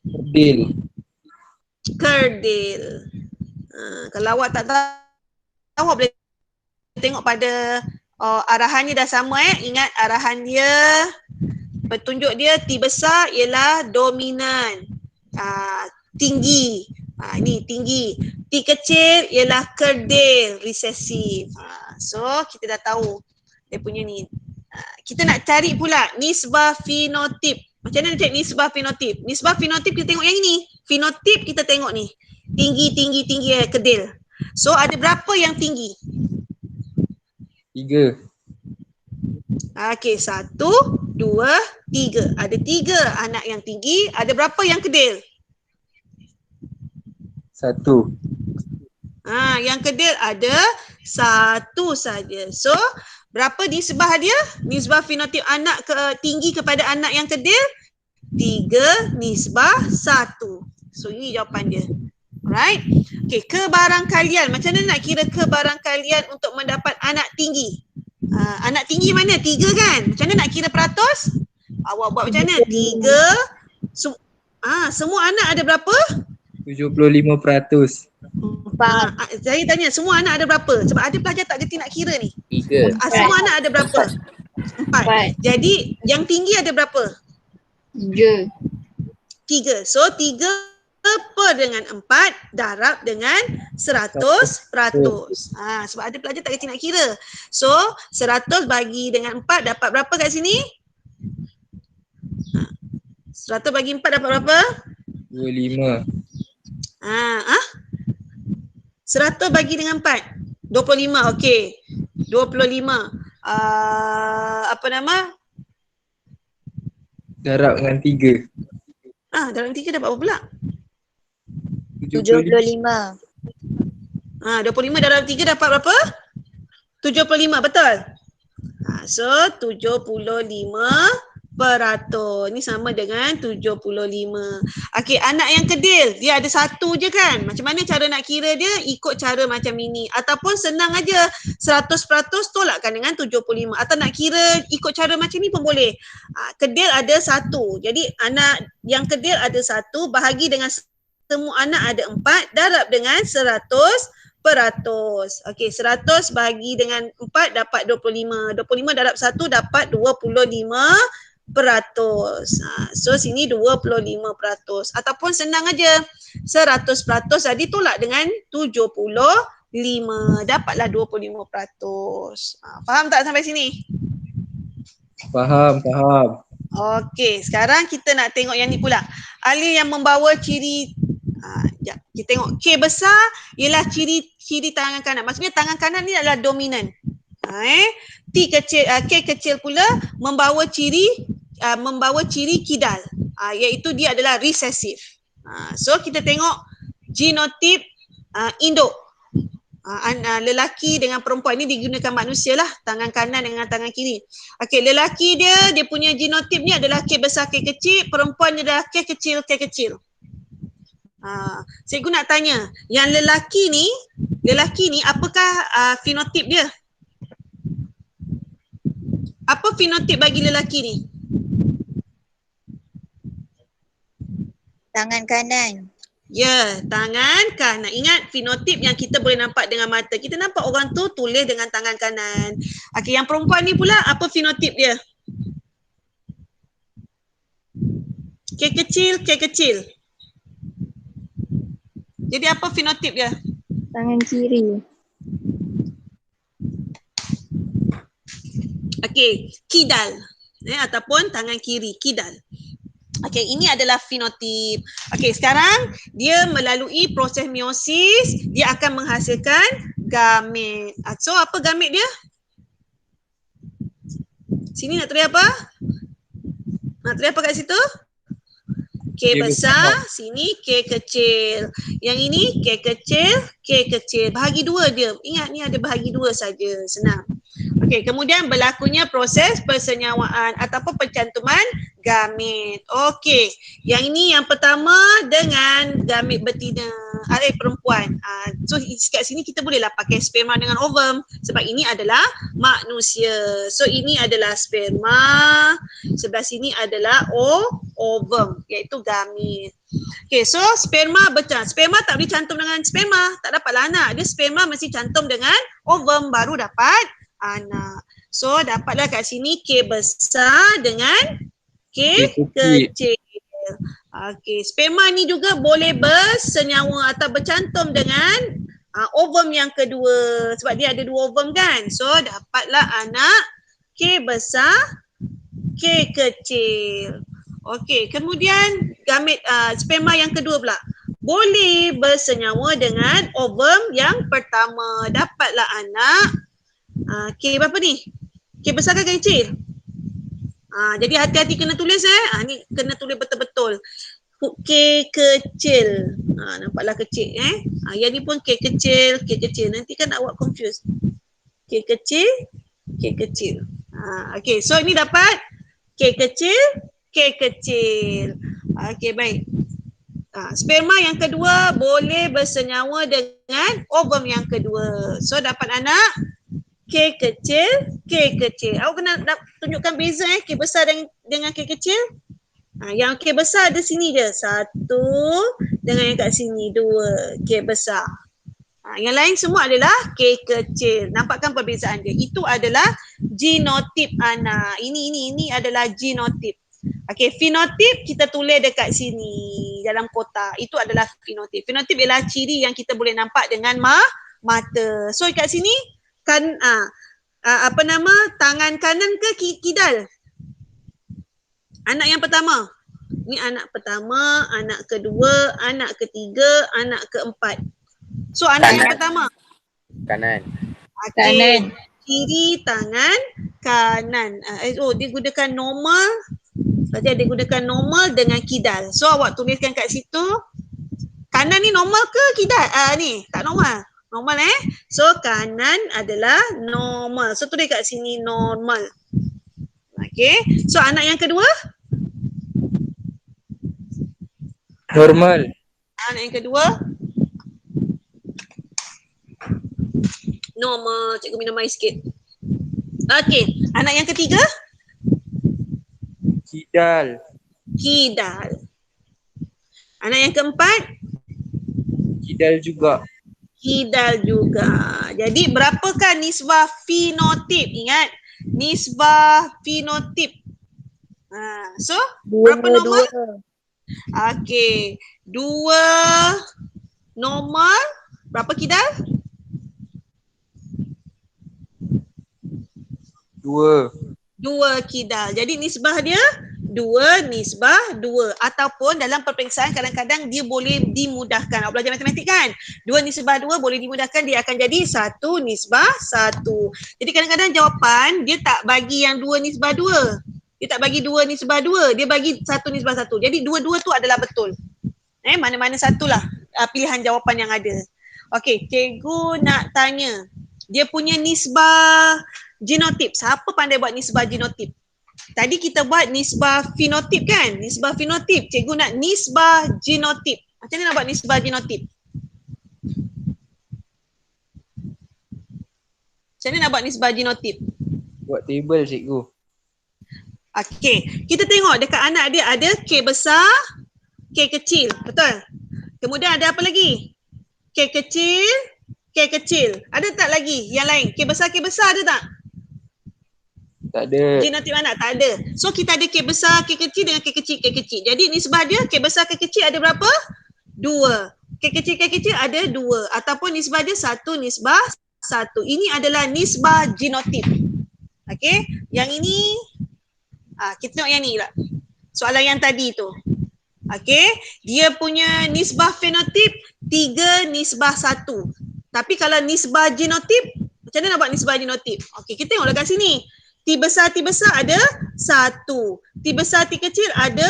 Kerdil. Kerdil. Kalau awak tak tahu, awak boleh tengok pada arahannya dah sama. Ingat arahan dia, petunjuk dia T besar ialah dominan. Tinggi. Ini tinggi. T kecil ialah kerdil, resesif. So kita dah tahu dia punya ni. Kita nak cari pula nisbah fenotip. Macam mana cari nisbah fenotip? Nisbah fenotip kita tengok yang ini. Fenotip kita tengok ni. Tinggi, kerdil. So ada berapa yang tinggi? 3. Okey, 1, 2, 3. Ada 3 anak yang tinggi. Ada berapa yang kerdil? 1. Yang kerdil ada 1 saja. So berapa nisbah dia? Nisbah fenotip anak tinggi kepada anak yang kerdil? 3 nisbah 1. So ini jawapan dia. Alright. Okay, kebarangkalian. Macam mana nak kira kebarangkalian untuk mendapat anak tinggi? Anak tinggi mana? 3 kan? Macam mana nak kira peratus? Awak buat macam mana? 3. Semua anak ada berapa? 75%. Saya tanya, semua anak ada berapa? Sebab ada pelajar tak gerti nak kira ni. 3. Semua anak ada berapa? 4. Jadi yang tinggi ada berapa? 3. 3. So 3 per dengan 4 darab dengan 100%. Sebab ada pelajar tak kerti nak kira. So 100 bagi dengan 4 dapat berapa kat sini? 100 bagi 4 dapat berapa? 25. 100 bagi dengan 4? 25, okey. 25. Apa nama? Darab dengan 3. Dalam 3 dapat berapa pula? 75. 25 darab 3 dapat berapa? 75, betul? So 75%. Ni sama dengan 75. Okey, anak yang kerdil, dia ada 1 je kan? Macam mana cara nak kira dia? Ikut cara macam ini. Ataupun senang aja, 100% tolakkan dengan 75. Atau nak kira ikut cara macam ni pun boleh. Kerdil ada 1. Jadi anak yang kerdil ada 1 bahagi dengan semua anak ada 4 darab dengan 100%. Okey, 100 bahagi dengan 4 dapat 25. 25 darab 1 dapat 25%. So sini 25%. Ataupun senang aja, 100% tadi tolak dengan 75. Dapatlah 25%. Faham tak sampai sini? Faham. Okey, sekarang kita nak tengok yang ni pula. Alif yang membawa ciri, kita tengok K besar ialah ciri tangan kanan. Maksudnya tangan kanan ni adalah dominan. T kecil, K kecil pula membawa ciri kidal, iaitu dia adalah resesif. So kita tengok genotip induk. Lelaki dengan perempuan ni digunakan manusia lah, tangan kanan dengan tangan kiri. Okey, lelaki dia punya genotip ni adalah K besar K kecil, perempuan dia adalah K kecil K kecil. Cikgu nak tanya, yang lelaki ni apakah fenotip dia? Apa fenotip bagi lelaki ni? Tangan kanan. Ya, tangan kanan. Ingat fenotip yang kita boleh nampak dengan mata. Kita nampak orang tu tulis dengan tangan kanan. Okey, yang perempuan ni pula apa fenotip dia? K kecil, K kecil. Jadi apa fenotip dia? Tangan kiri. Okey, kidal. Ataupun tangan kiri, kidal. Okey, ini adalah fenotip. Okey, sekarang dia melalui proses meiosis, dia akan menghasilkan gamet. So apa gamet dia? Sini nak tulis apa? Nak tulis apa kat situ? K K besar, besar. sini K kecil. Yang ini K kecil, K kecil. Bahagi dua dia. Ingat ni ada bahagi dua saja. Senang. Okey, kemudian berlakunya proses persenyawaan ataupun pencantuman gamet. Okey, yang ini yang pertama dengan gamet betina, perempuan. So kat sini kita bolehlah pakai sperma dengan ovum sebab ini adalah manusia. So ini adalah sperma, sebelah sini adalah ovum iaitu gamet. Okey, so sperma sperma tak boleh cantum dengan sperma, tak dapatlah anak. Dia sperma mesti cantum dengan ovum baru dapat anak. So dapatlah kat sini K besar dengan K kecil. Okey, sperma ni juga boleh bersenyawa atau bercantum dengan ovum yang kedua sebab dia ada dua ovum kan. So dapatlah anak K besar, K kecil. Okey, kemudian gamet sperma yang kedua pula boleh bersenyawa dengan ovum yang pertama. Dapatlah anak K berapa ni? K besar ke K kecil? Jadi hati-hati kena tulis ni kena tulis betul-betul. K kecil. Nampaklah kecil yang ni pun K kecil, K kecil. Nanti kan awak confuse. K kecil, K kecil. Okey, so ini dapat K kecil, K kecil. Okey, baik. Sperma yang kedua boleh bersenyawa dengan ovum yang kedua. So dapat anak K kecil, K kecil. Awak kena tunjukkan beza K besar dengan K kecil. Yang K besar ada sini je. Satu dengan yang kat sini dua. K besar. Yang lain semua adalah K kecil. Nampakkan perbezaan dia. Itu adalah genotip anak. Ini adalah genotip. Okey, fenotip kita tulis dekat sini dalam kotak. Itu adalah fenotip. Fenotip ialah ciri yang kita boleh nampak dengan mata. So kat sini kan tangan kanan ke kidal? Anak yang pertama. Ni anak pertama, anak kedua, anak ketiga, anak keempat. So anak yang pertama. Kanan. Kanan. Kiri tangan kanan. Dia gunakan normal. Tadi dia gunakan normal dengan kidal. So awak tuliskan kat situ. Kanan ni normal ke kidal? Ni tak normal. Normal So kanan adalah normal. So tulis kat sini normal. Okay. So anak yang kedua? Normal. Anak yang kedua? Normal. Cikgu minum air sikit. Okay. Anak yang ketiga? Kidal. Kidal. Anak yang keempat? Kidal juga. Kidal juga. Jadi berapakah nisbah fenotip? Ingat, nisbah fenotip. So, berapa normal? Okey, 2 normal. Berapa kidal? 2 kidal. Jadi nisbah dia 2 nisbah 2 ataupun dalam peperiksaan kadang-kadang dia boleh dimudahkan. Awak belajar matematik kan? 2 nisbah 2 boleh dimudahkan, dia akan jadi 1 nisbah 1. Jadi kadang-kadang jawapan dia tak bagi yang 2 nisbah 2. Dia tak bagi 2 nisbah 2, dia bagi 1 nisbah 1. Jadi 2-2 tu adalah betul. Mana-mana satulah pilihan jawapan yang ada. Okey, cikgu nak tanya. Dia punya nisbah genotip. Siapa pandai buat nisbah genotip? Tadi kita buat nisbah fenotip kan? Nisbah fenotip. Cikgu nak nisbah genotip. Macam mana nak buat nisbah genotip? Macam mana nak buat nisbah genotip? Buat table cikgu. Okey, kita tengok dekat anak dia ada K besar, K kecil. Betul? Kemudian ada apa lagi? K kecil, K kecil. Ada tak lagi yang lain? K besar ada tak? Tak ada. Genotip anak tak ada. So kita ada K besar, K kecil dengan K kecil, K kecil. Jadi nisbah dia K besar, K kecil ada berapa? 2. K kecil ada 2. Ataupun nisbah dia 1 nisbah 1. Ini adalah nisbah genotip. Okey. Yang ini kita tengok yang ni pula. Soalan yang tadi tu. Okey, dia punya nisbah fenotip 3:1. Tapi kalau nisbah genotip, macam mana nak buat nisbah genotip? Okey, kita tengok dekat sini. T besar ada 1. T besar T kecil ada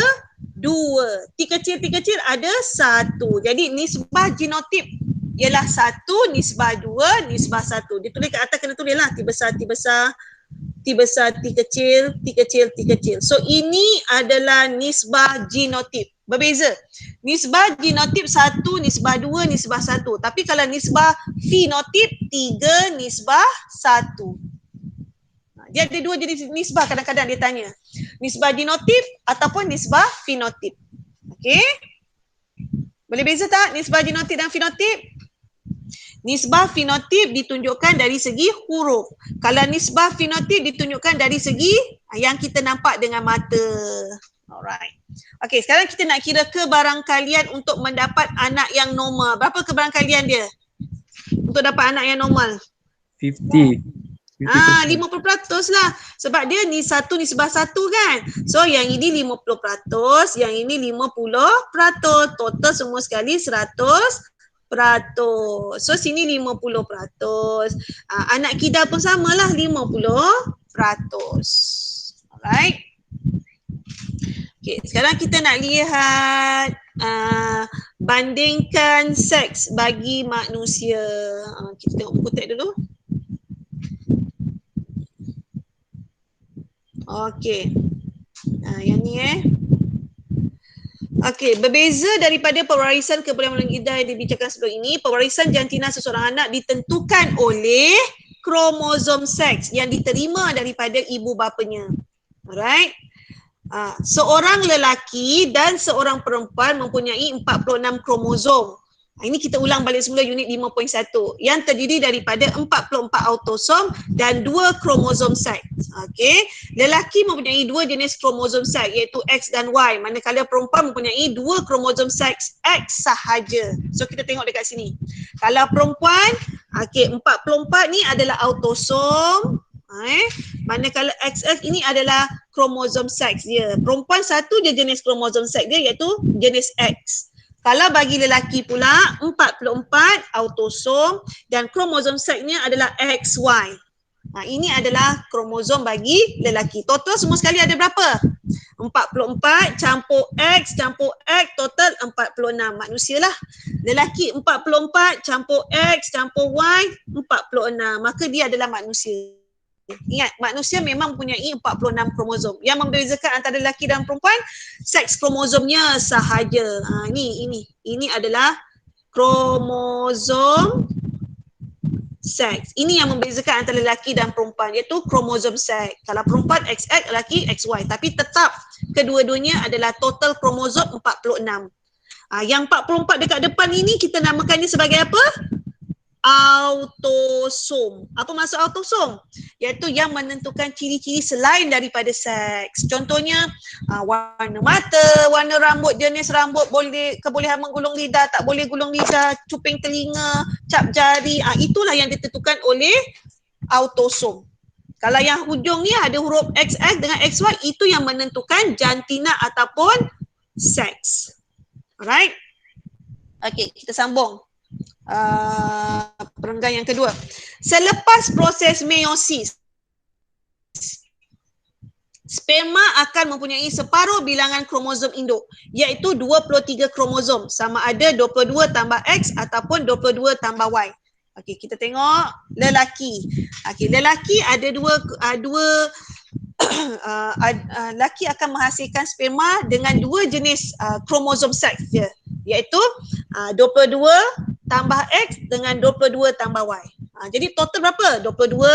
2. T kecil ada 1. Jadi nisbah genotip ialah 1, nisbah 2, nisbah 1. Dia tulis kat atas kena tulis lah T besar, T kecil. So ini adalah nisbah genotip. Berbeza. Nisbah genotip 1, nisbah 2, nisbah 1. Tapi kalau nisbah fenotip 3:1. Dia ada dua jenis nisbah kadang-kadang dia tanya. Nisbah genotip ataupun nisbah fenotip. Okey? Boleh beza tak nisbah genotip dan fenotip? Nisbah fenotip ditunjukkan dari segi huruf. Kalau nisbah fenotip ditunjukkan dari segi yang kita nampak dengan mata. Alright. Okey, sekarang kita nak kira kebarangkalian untuk mendapat anak yang normal. Berapa kebarangkalian dia? Untuk dapat anak yang normal? 50. 50% lah. Sebab dia ni 1 nisbah 1 kan. So yang ini 50%, yang ini 50%. Total semua sekali 100%. So sini 50%. Anak kita pun samalah 50%. Alright. Okay, sekarang kita nak lihat bandingkan seks bagi manusia. Kita tengok buku teks dulu. Okey. Yang ni Okey, berbeza daripada pewarisan kebudayaan lidah yang dibicarakan sebelum ini, pewarisan jantina seseorang anak ditentukan oleh kromosom seks yang diterima daripada ibu bapanya. Alright. Seorang lelaki dan seorang perempuan mempunyai 46 kromosom. Ini kita ulang balik semula unit 5.1 yang terdiri daripada 44 autosom dan 2 kromosom seks. Okey, lelaki mempunyai 2 jenis kromosom seks iaitu X dan Y, manakala perempuan mempunyai 2 kromosom seks X sahaja. So kita tengok dekat sini. Kalau perempuan, okey, 44 ni adalah autosom, manakala XX ini adalah kromosom seks dia. Perempuan satu je jenis kromosom seks dia iaitu jenis X. Kalau bagi lelaki pula 44 autosom dan kromosom seksnya adalah XY. Ini adalah kromosom bagi lelaki. Total semua sekali ada berapa? 44 campur X total 46 manusia lah. Lelaki 44 campur X campur Y 46. Maka dia adalah manusia. Ingat, manusia memang mempunyai 46 kromosom. Yang membezakan antara lelaki dan perempuan, seks kromosomnya sahaja. Ini adalah kromosom seks. Ini yang membezakan antara lelaki dan perempuan, iaitu kromosom seks. Kalau perempuan XX, lelaki XY. Tapi tetap kedua-duanya adalah total kromosom 46. Yang 44 dekat depan ini kita namakannya sebagai apa? Autosom. Apa maksud autosom? Iaitu yang menentukan ciri-ciri selain daripada seks. Contohnya warna mata, warna rambut, jenis rambut, kebolehan menggulung lidah, tak boleh gulung lidah, cuping telinga, cap jari. Itulah yang ditentukan oleh autosom. Kalau yang hujung ni ada huruf XX dengan XY, itu yang menentukan jantina ataupun seks. Alright? Okey, kita sambung. Perenggan yang kedua. Selepas proses meiosis, sperma akan mempunyai separuh bilangan kromosom induk, iaitu 23 kromosom, sama ada 22 tambah X ataupun 22 tambah Y. Okey, kita tengok lelaki. Okey, lelaki ada lelaki akan menghasilkan sperma dengan 2 jenis kromosom seks dia, iaitu 22 tambah X dengan 22 tambah Y. Jadi total berapa? 22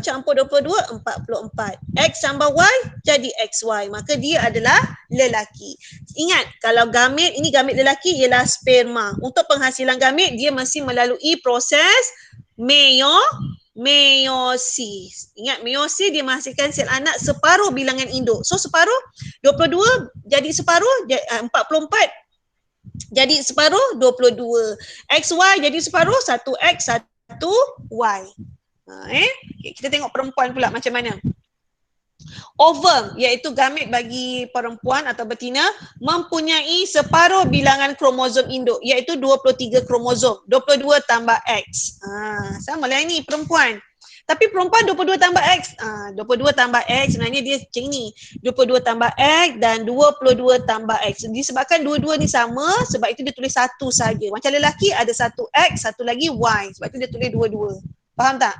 campur 22, 44. X tambah Y jadi XY. Maka dia adalah lelaki. Ingat, kalau gamit, ini gamit lelaki ialah sperma. Untuk penghasilan gamit, dia mesti melalui proses meiosis. Ingat, meiosis dia menghasilkan sel anak separuh bilangan induk. So separuh 22 jadi separuh 44 jadi separuh 22. XY jadi separuh 1X 1Y. Okay, kita tengok perempuan pula macam mana. Ovum iaitu gamit bagi perempuan atau betina mempunyai separuh bilangan kromosom induk iaitu 23 kromosom. 22 tambah X. Sama lah ini perempuan. Tapi perempuan 22 tambah X. 22 tambah X sebenarnya dia macam ni. 22 tambah X dan 22 tambah X. Disebabkan dua-dua ni sama, sebab itu dia tulis satu saja. Macam lelaki ada satu X, satu lagi Y. Sebab itu dia tulis dua-dua. Faham tak?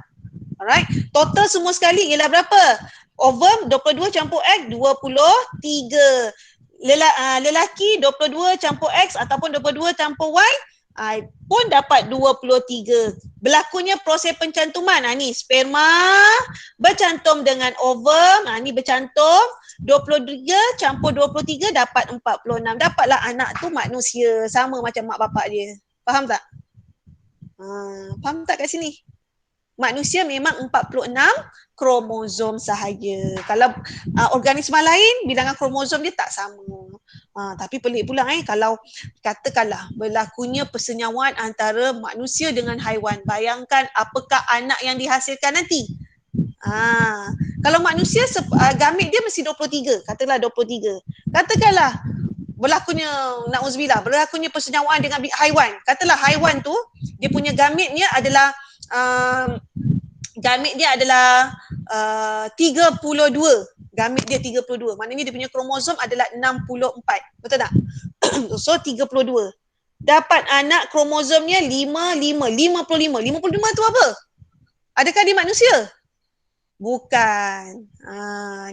Alright. Total semua sekali ialah berapa? Ovum 22 campur X 23. Lelaki 22 campur X ataupun 22 campur Y pun dapat 23. Berlakunya proses pencantuman. Ni sperma bercantum dengan ovum. Ni bercantum 23 campur 23 dapat 46. Dapatlah anak tu manusia sama macam mak bapak dia. Faham tak? Faham tak kat sini? Manusia memang 46 kromosom sahaja. Kalau organisma lain bilangan kromosom dia tak sama. Tapi pelik pula kalau katakanlah berlakunya persenyawaan antara manusia dengan haiwan. Bayangkan apakah anak yang dihasilkan nanti. Kalau manusia gamit dia mesti 23, katakanlah 23. Katakanlah berlakunya na'udzubillah, berlakunya persenyawaan dengan haiwan. Katakanlah haiwan tu dia punya gamitnya adalah 32. Gamit dia 32. Maknanya dia punya kromosom adalah 64. Betul tak? So 32. Dapat anak kromosomnya 55. 55 tu apa? Adakah dia manusia? Bukan.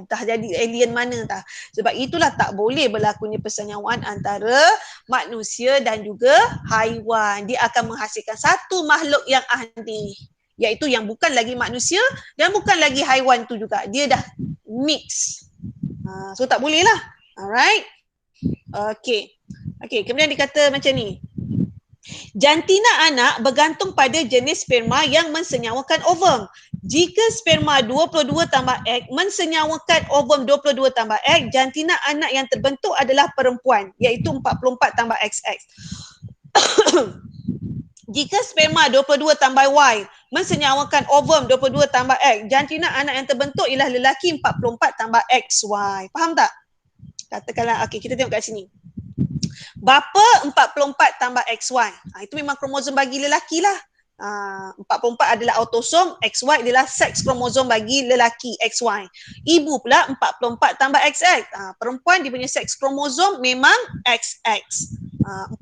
Dah jadi alien mana tak? Sebab itulah tak boleh berlakunya persenyawaan antara manusia dan juga haiwan. Dia akan menghasilkan satu makhluk yang aneh, iaitu yang bukan lagi manusia dan bukan lagi haiwan tu juga. Dia dah mix. So tak boleh lah. Alright. Okay, kemudian dikata macam ni. Jantina anak bergantung pada jenis sperma yang mensenyawakan ovum. Jika sperma 22 tambah X mensenyawakan ovum 22 tambah X, jantina anak yang terbentuk adalah perempuan, iaitu 44 tambah XX. Jika sperma 22 tambah Y mensenyawakan ovum 22 tambah X, jantina anak yang terbentuk ialah lelaki 44 tambah XY. Faham tak? Katakanlah, kita tengok kat sini. Bapa 44 tambah XY. Itu memang kromosom bagi lelaki lah. 44 adalah autosom, XY adalah seks kromosom bagi lelaki, XY. Ibu pula 44 tambah XX. Perempuan dia punya seks kromosom memang XX. 44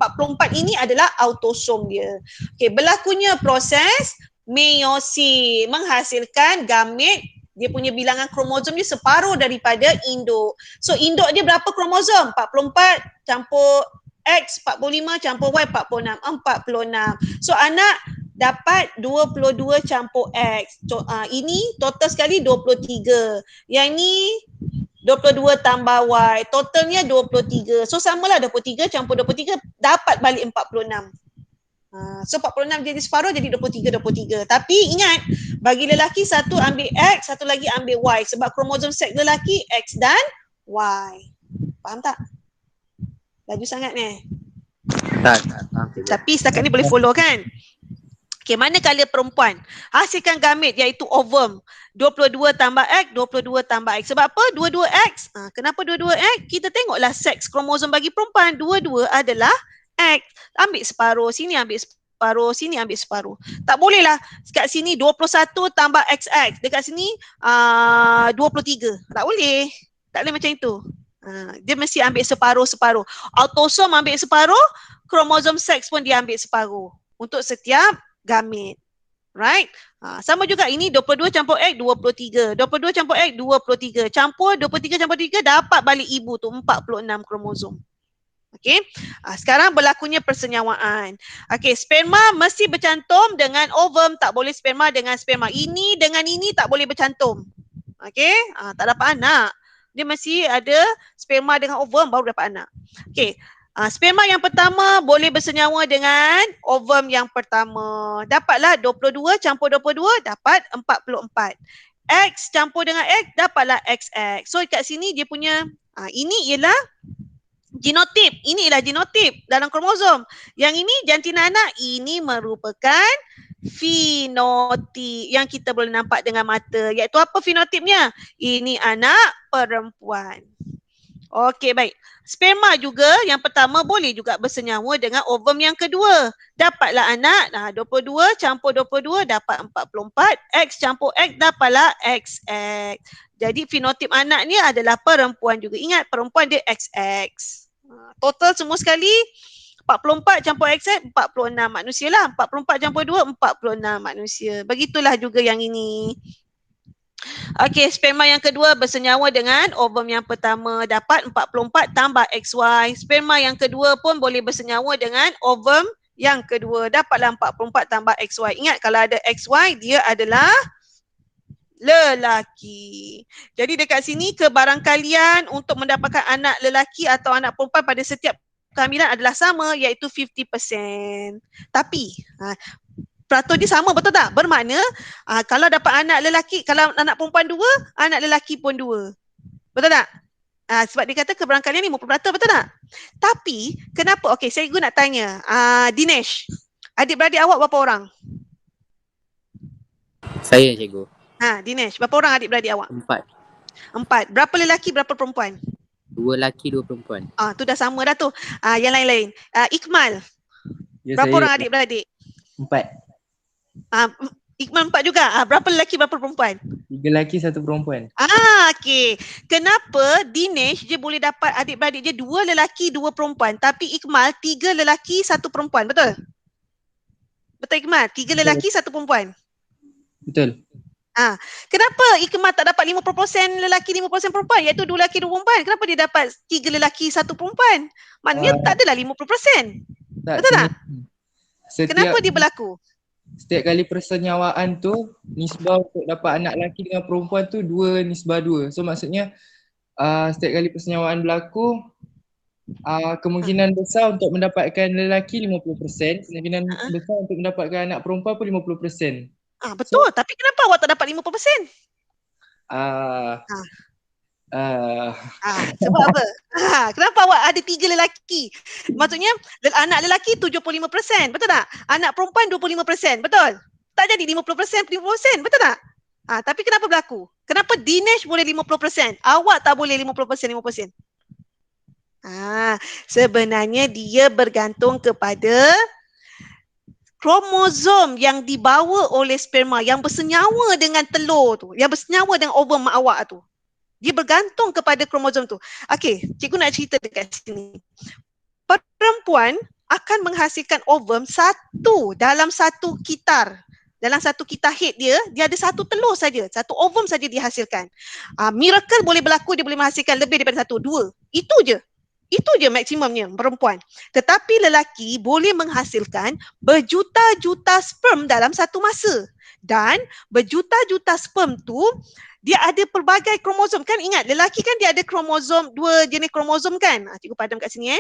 ini adalah autosom dia. Berlakunya proses meiosis menghasilkan gamit. Dia punya bilangan kromosom dia separuh daripada induk. So induk dia berapa kromosom? 44 campur X 45 campur Y 46. 46. So anak dapat 22 campur X. Ini total sekali 23. Yang ni 22 tambah Y. Totalnya 23. So samalah 23 campur 23 dapat balik 46. So 46 jadi separuh jadi 23. Tapi ingat, bagi lelaki satu ambil X, satu lagi ambil Y. Sebab kromosom seks lelaki X dan Y. Faham tak? Laju sangat ni. Tak. Tapi setakat ni boleh follow kan? Manakala perempuan hasilkan gamit iaitu ovum 22 tambah X, 22 tambah X. Sebab apa? 22X. Kenapa 22X? Kita tengoklah seks kromosom bagi perempuan. 22 adalah X. Ambil separuh, sini ambil separuh, sini ambil separuh. Tak boleh lah kat sini 21 tambah XX. Dekat sini 23. Tak boleh. Tak boleh macam itu. Dia mesti ambil separuh-separuh. Autosom ambil separuh, kromosom seks pun dia ambil separuh. Untuk setiap gamit. Right? Sama juga ini 22 campur X 23. 22 campur X 23. Campur 23 campur 3 dapat balik ibu tu 46 kromosom. Okey. Sekarang berlakunya persenyawaan. Okey, sperma mesti bercantum dengan ovum, tak boleh sperma dengan sperma. Ini dengan ini tak boleh bercantum. Okey? Tak dapat anak. Dia mesti ada sperma dengan ovum baru dapat anak. Okey. Sperma yang pertama boleh bersenyawa dengan ovum yang pertama. Dapatlah 22 campur 22 dapat 44. X campur dengan X dapatlah XX. So kat sini dia punya ini ialah Genotip, inilah genotip dalam kromosom. Yang ini jantina anak, ini merupakan fenotip yang kita boleh nampak dengan mata. Iaitu apa fenotipnya? Ini anak perempuan. Okey, baik. Sperma juga yang pertama boleh juga bersenyawa dengan ovum yang kedua. Dapatlah anak, 22 campur 22 dapat 44. X campur X dapatlah XX. Jadi fenotip anak ni adalah perempuan juga. Ingat perempuan dia XX. Total semua sekali 44 campur XX 46 manusia lah. 44 campur 2 46 manusia. Begitulah juga yang ini. Okey, sperma yang kedua bersenyawa dengan ovum yang pertama dapat 44 tambah XY. Sperma yang kedua pun boleh bersenyawa dengan ovum yang kedua dapatlah 44 tambah XY. Ingat kalau ada XY dia adalah lelaki. Jadi dekat sini kebarangkalian untuk mendapatkan anak lelaki atau anak perempuan pada setiap kehamilan adalah sama iaitu 50%. Tapi peratur dia sama betul tak? Bermakna kalau dapat anak lelaki, kalau anak perempuan 2, anak lelaki pun 2. Betul tak? Sebab dia kata kebarangkalian 50%, betul tak? Tapi kenapa? Okey, saya nak tanya. Dinesh, adik-beradik awak berapa orang? Saya cikgu. Dinesh, berapa orang adik-beradik awak? 4. Berapa lelaki, berapa perempuan? 2 lelaki, 2 perempuan. Tu dah sama dah tu. Yang lain-lain. Iqmal, Ya, berapa saya orang adik-beradik? 4. Iqmal 4 juga. Berapa lelaki, berapa perempuan? 3 lelaki, 1 perempuan. Okey. Kenapa Dinesh dia boleh dapat adik-beradik dia 2 lelaki, 2 perempuan, tapi Iqmal 3 lelaki, 1 perempuan. Betul? Betul Iqmal? 3 lelaki, 1 perempuan. Betul. Kenapa Iqmal tak dapat 50% lelaki, 50% perempuan? Iaitu 2 lelaki, 2 perempuan. Kenapa dia dapat 3 lelaki, 1 perempuan? Maknanya tak adalah 50%. Betul tak? Kenapa dia berlaku? Setiap kali persenyawaan tu, nisbah untuk dapat anak lelaki dengan perempuan tu 2:2. So maksudnya setiap kali persenyawaan berlaku, kemungkinan besar untuk mendapatkan lelaki 50%, kemungkinan besar untuk mendapatkan anak perempuan pun 50%. Betul. Tapi kenapa awak tak dapat 50%? Sebab apa? Kenapa awak ada 3 lelaki? Maksudnya anak lelaki 75%, betul tak? Anak perempuan 25%, betul? Tak jadi 50%, 50%, betul tak? Tapi kenapa berlaku? Kenapa Dinesh boleh 50%? Awak tak boleh 50%, 50%? Sebenarnya dia bergantung kepada kromosom yang dibawa oleh sperma yang bersenyawa dengan telur tu, yang bersenyawa dengan ovum mak awak tu. Dia bergantung kepada kromosom tu. Okey, cikgu nak cerita dekat sini. Perempuan akan menghasilkan ovum dalam satu kitar. Dalam satu kitar head dia ada satu telur saja, satu ovum saja dihasilkan. Miracle boleh berlaku, dia boleh menghasilkan lebih daripada 1, 2. Itu je maksimumnya perempuan. Tetapi lelaki boleh menghasilkan berjuta-juta sperm dalam satu masa. Dan berjuta-juta sperm tu dia ada pelbagai kromosom. Kan ingat lelaki kan dia ada kromosom, 2 jenis kromosom kan? Cikgu padam kat sini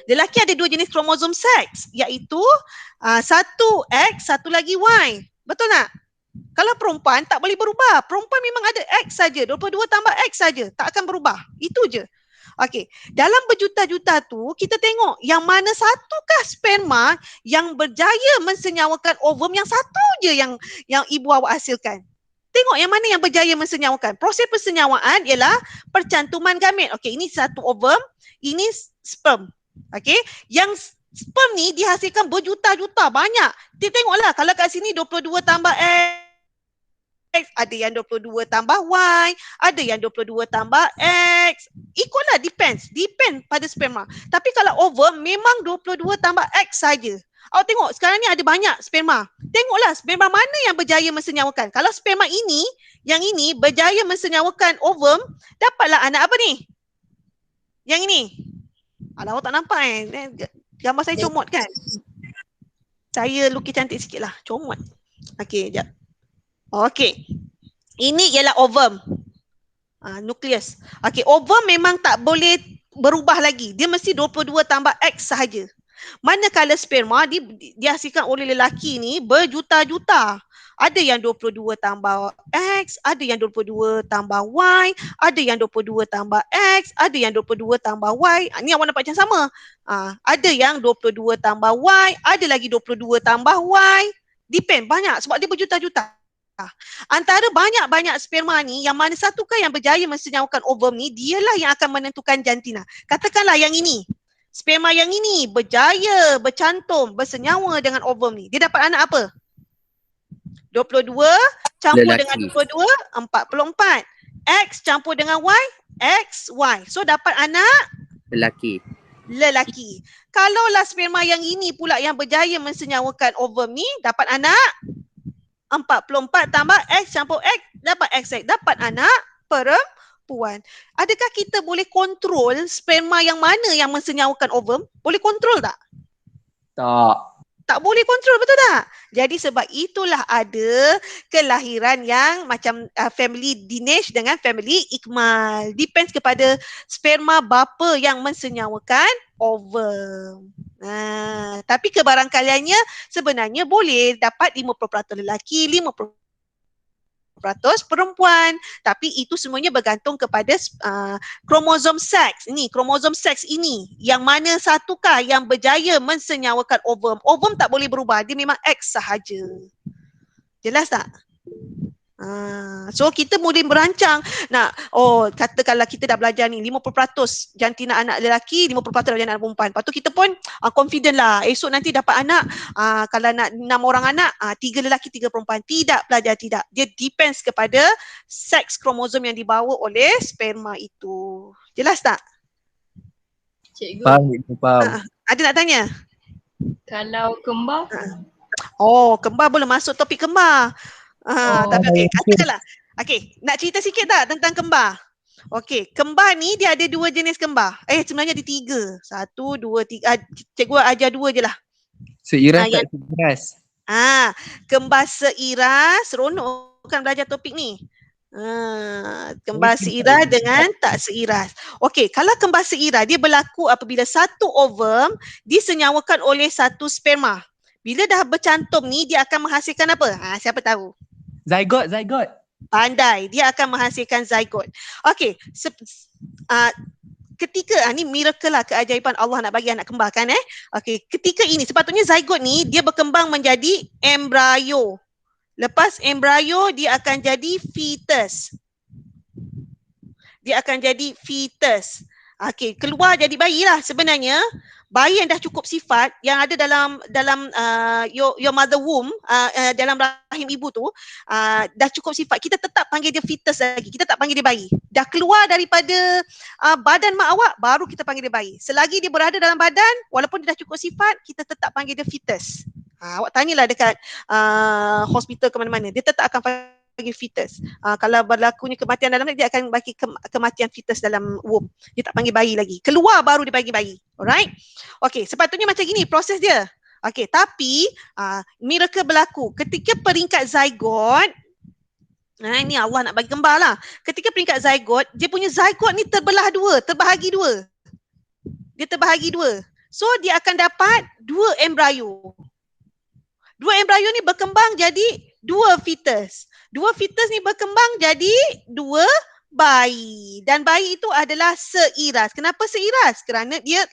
Lelaki ada 2 jenis kromosom seks, iaitu satu X, satu lagi Y. Betul tak? Kalau perempuan tak boleh berubah. Perempuan memang ada X saja, 22 tambah X saja, tak akan berubah. Itu je. Okey, dalam berjuta-juta tu kita tengok yang mana satukah sperma yang berjaya mensenyawakan ovum yang satu je yang ibu awak hasilkan. Tengok yang mana yang berjaya mensenyawakan. Proses persenyawaan ialah percantuman gamet. Okey, ini satu ovum, ini sperm. Okey, yang sperm ni dihasilkan berjuta-juta, banyak. Kita tengoklah kalau kat sini 22 tambah X, ada yang 22 tambah Y, ada yang 22 tambah X. Equal lah, depend pada sperma. Tapi kalau ovum memang 22 tambah X saja. Awak tengok sekarang ni ada banyak sperma. Tengoklah sperma mana yang berjaya mensenyawakan. Kalau sperma ini, yang ini berjaya mensenyawakan ovum, dapatlah anak apa ni? Yang ini. Alah, awak tak nampak gambar saya comot kan? Saya lukis cantik sikit lah, comot. Okey, sekejap. Okey. Ini ialah ovum. Nukleus. Okey, ovum memang tak boleh berubah lagi. Dia mesti 22 tambah X sahaja. Manakala sperma dihasilkan oleh lelaki ni berjuta-juta. Ada yang 22 tambah X, ada yang 22 tambah Y, ada yang 22 tambah X, ada yang 22 tambah Y. Ni awak nampak macam sama. Ada yang 22 tambah Y, ada lagi 22 tambah Y. Depend, banyak sebab dia berjuta-juta. Antara banyak-banyak sperma ni, yang mana satukah yang berjaya mensenyawakan ovum ni, dialah yang akan menentukan jantina. Katakanlah yang ini. Sperma yang ini berjaya bercantum, bersenyawa dengan ovum ni. Dia dapat anak apa? 22 campur Lelaki. dengan 22, 44. X campur dengan Y, XY. So dapat anak Lelaki. lelaki. Kalaulah sperma yang ini pula yang berjaya mensenyawakan ovum ni, dapat anak 44 tambah X campur X, dapat XX. Dapat anak perempuan. Adakah kita boleh kontrol sperma yang mana yang mensenyawakan ovum? Boleh kontrol tak? Tak. Tak boleh kontrol, betul tak? Jadi sebab itulah ada kelahiran yang macam family Dinesh dengan family Ikmal. Depends kepada sperma bapa yang mensenyawakan ovum. Tapi kebarangkaliannya sebenarnya boleh dapat 50% lelaki, 50% perempuan. Tapi itu semuanya bergantung kepada kromosom seks. Ini kromosom seks ini yang mana satukah yang berjaya mensenyawakan ovum. Ovum tak boleh berubah, dia memang X sahaja. Jelas tak? So kita boleh merancang nak, katakanlah kita dah belajar ni 50% jantina anak lelaki, 50% jantina anak perempuan. Lepas tu kita pun confident lah esok nanti dapat anak, kalau nak 6 orang anak, 3 lelaki 3 perempuan. Tidak pelajar, tidak. Dia depends kepada seks kromosom yang dibawa oleh sperma itu. Jelas tak? Cikgu, Faham. Ada nak tanya? kalau kembar? Kembar boleh masuk topik kembar. Tapi okey, katakanlah. Okey, nak cerita sikit tak tentang kembar? Okey, kembar ni dia ada 2 jenis kembar. Sebenarnya ada 3. 1, 2, 3. Cikgu ajar 2 je lah. Seiras tak seiras? Kembar seiras, seronok kan belajar topik ni. Kembar seiras dengan tak seiras. Okey, kalau kembar seiras dia berlaku apabila satu ovum disenyawakan oleh satu sperma. Bila dah bercantum ni dia akan menghasilkan apa? Siapa tahu? Zygot. Pandai, dia akan menghasilkan zygot. Okey, ketika ni miracle lah, keajaiban Allah nak bagi anak kembar kan Okey, ketika ini sepatutnya zygot ni dia berkembang menjadi embrio. Lepas embrio dia akan jadi fetus. Okey, keluar jadi bayi lah sebenarnya. Bayi yang dah cukup sifat yang ada dalam your mother womb, dalam rahim ibu tu, dah cukup sifat, kita tetap panggil dia fetus lagi, kita tak panggil dia bayi. Dah keluar daripada badan mak awak, baru kita panggil dia bayi. Selagi dia berada dalam badan, walaupun dia dah cukup sifat, kita tetap panggil dia fetus. Awak tanyalah dekat hospital ke mana-mana, dia tetap akan panggil fetus. Kalau berlakunya kematian dalam dia akan bagi kematian fetus dalam womb. Dia tak panggil bayi lagi. Keluar baru dia panggil bayi. Alright? Okey, sepatutnya macam gini proses dia. Okey, tapi miracle berlaku ketika peringkat zygot. Ini Allah nak bagi gambar lah. Ketika peringkat zygot, dia punya zygot ni terbelah dua, terbahagi dua. Dia terbahagi dua. So dia akan dapat 2 embrio. 2 embrio ni berkembang jadi 2 fetus. 2 fetus ni berkembang jadi 2 bayi. Dan bayi itu adalah seiras. Kenapa seiras? Kerana dia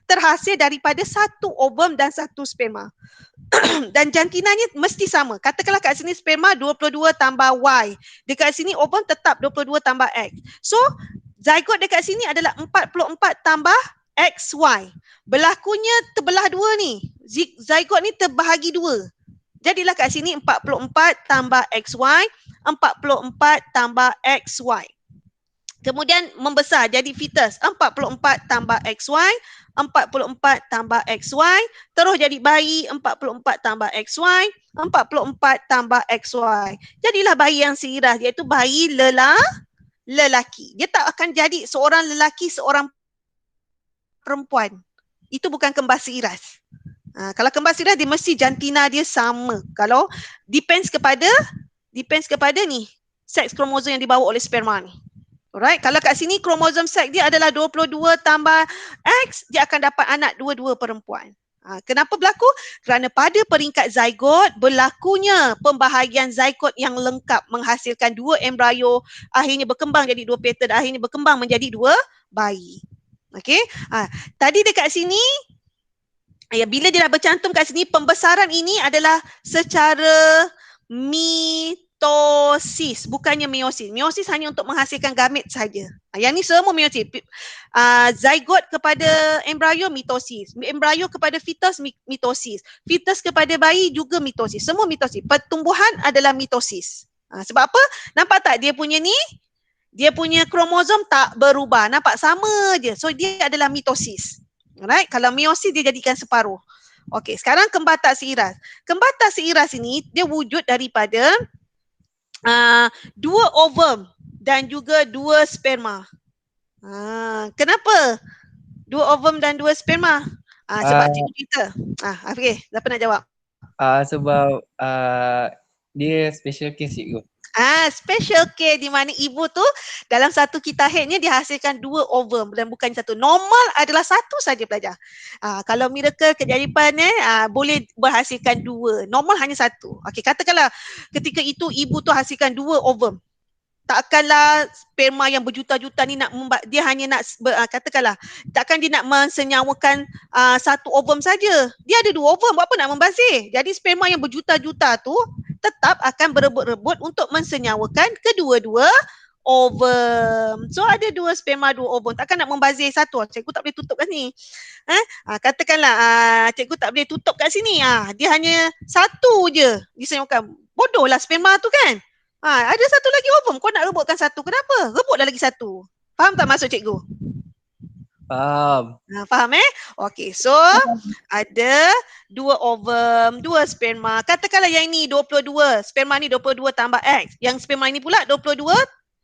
terhasil daripada satu ovum dan satu sperma. Dan jantinanya mesti sama. Katakanlah kat sini sperma 22 tambah Y. Dekat sini ovum tetap 22 tambah X. So, zygot dekat sini adalah 44 tambah XY. Berlakunya terbelah dua ni. Zygot ni terbahagi dua. Jadilah kat sini 44 tambah XY, 44 tambah XY. Kemudian membesar jadi fetus, 44 tambah XY, 44 tambah XY, terus jadi bayi 44 tambah XY, 44 tambah XY. Jadilah bayi yang seiras, iaitu bayi lelaki. Dia tak akan jadi seorang lelaki, seorang perempuan. Itu bukan kembar seiras. Kalau kembar seiras dia mesti jantina dia sama. Kalau depends kepada ni seks kromosom yang dibawa oleh sperma ni. Alright, kalau kat sini kromosom seks dia adalah 22 tambah X, dia akan dapat anak 22 perempuan. Kenapa berlaku? Kerana pada peringkat zygot berlakunya pembahagian zygot yang lengkap menghasilkan 2 embrio, akhirnya berkembang jadi 2 petal, akhirnya berkembang menjadi 2 bayi. Okey. Tadi dekat sini bila dia dah bercantum kat sini, pembesaran ini adalah secara mitosis, bukannya meiosis. Meiosis hanya untuk menghasilkan gamet saja. Yang ni semua meiosis. Zygot kepada embrio mitosis, embrio kepada fetus mitosis, fetus kepada bayi juga mitosis. Semua mitosis. Pertumbuhan adalah mitosis. Sebab apa? Nampak tak dia punya ni? Dia punya kromosom tak berubah. Nampak sama je. So dia adalah mitosis. Alright, kalau meiosis dia jadikan separuh. Okey, sekarang kembar tak seiras. Kembar tak seiras ini dia wujud daripada 2 ovum dan juga 2 sperma. Kenapa 2 ovum dan 2 sperma? Sebab cikgu cerita. Okey, siapa nak jawab? Sebab dia special case cikgu. Special case di mana ibu tu dalam satu kitahednya dihasilkan 2 ovum dan bukan satu. Normal adalah satu saja pelajar. Kalau miracle keajaiban boleh berhasilkan 2. Normal hanya satu. Okey, katakanlah ketika itu ibu tu hasilkan 2 ovum. Takkanlah sperma yang berjuta-juta ni dia hanya nak katakanlah takkan dia nak mensenyawakan satu ovum saja. Dia ada 2 ovum, buat apa nak membazir? Jadi sperma yang berjuta-juta tu tetap akan berebut-rebut untuk mensenyawakan kedua-dua ovum. So ada 2 sperma, 2 ovum. Takkan nak membazir satu. Cikgu tak boleh tutup kat sini. Katakanlah cikgu tak boleh tutup kat sini. Dia hanya satu je disenyawakan. Bodohlah sperma tu kan. Ada satu lagi ovum. Kau nak rebutkan satu. Kenapa? Rebutlah lagi satu. Faham tak maksud cikgu? Faham. Faham Okey, so ada 2 ovum, 2 sperma. Katakanlah yang ini 22, sperma ni 22 tambah X. Yang sperma ini pula 22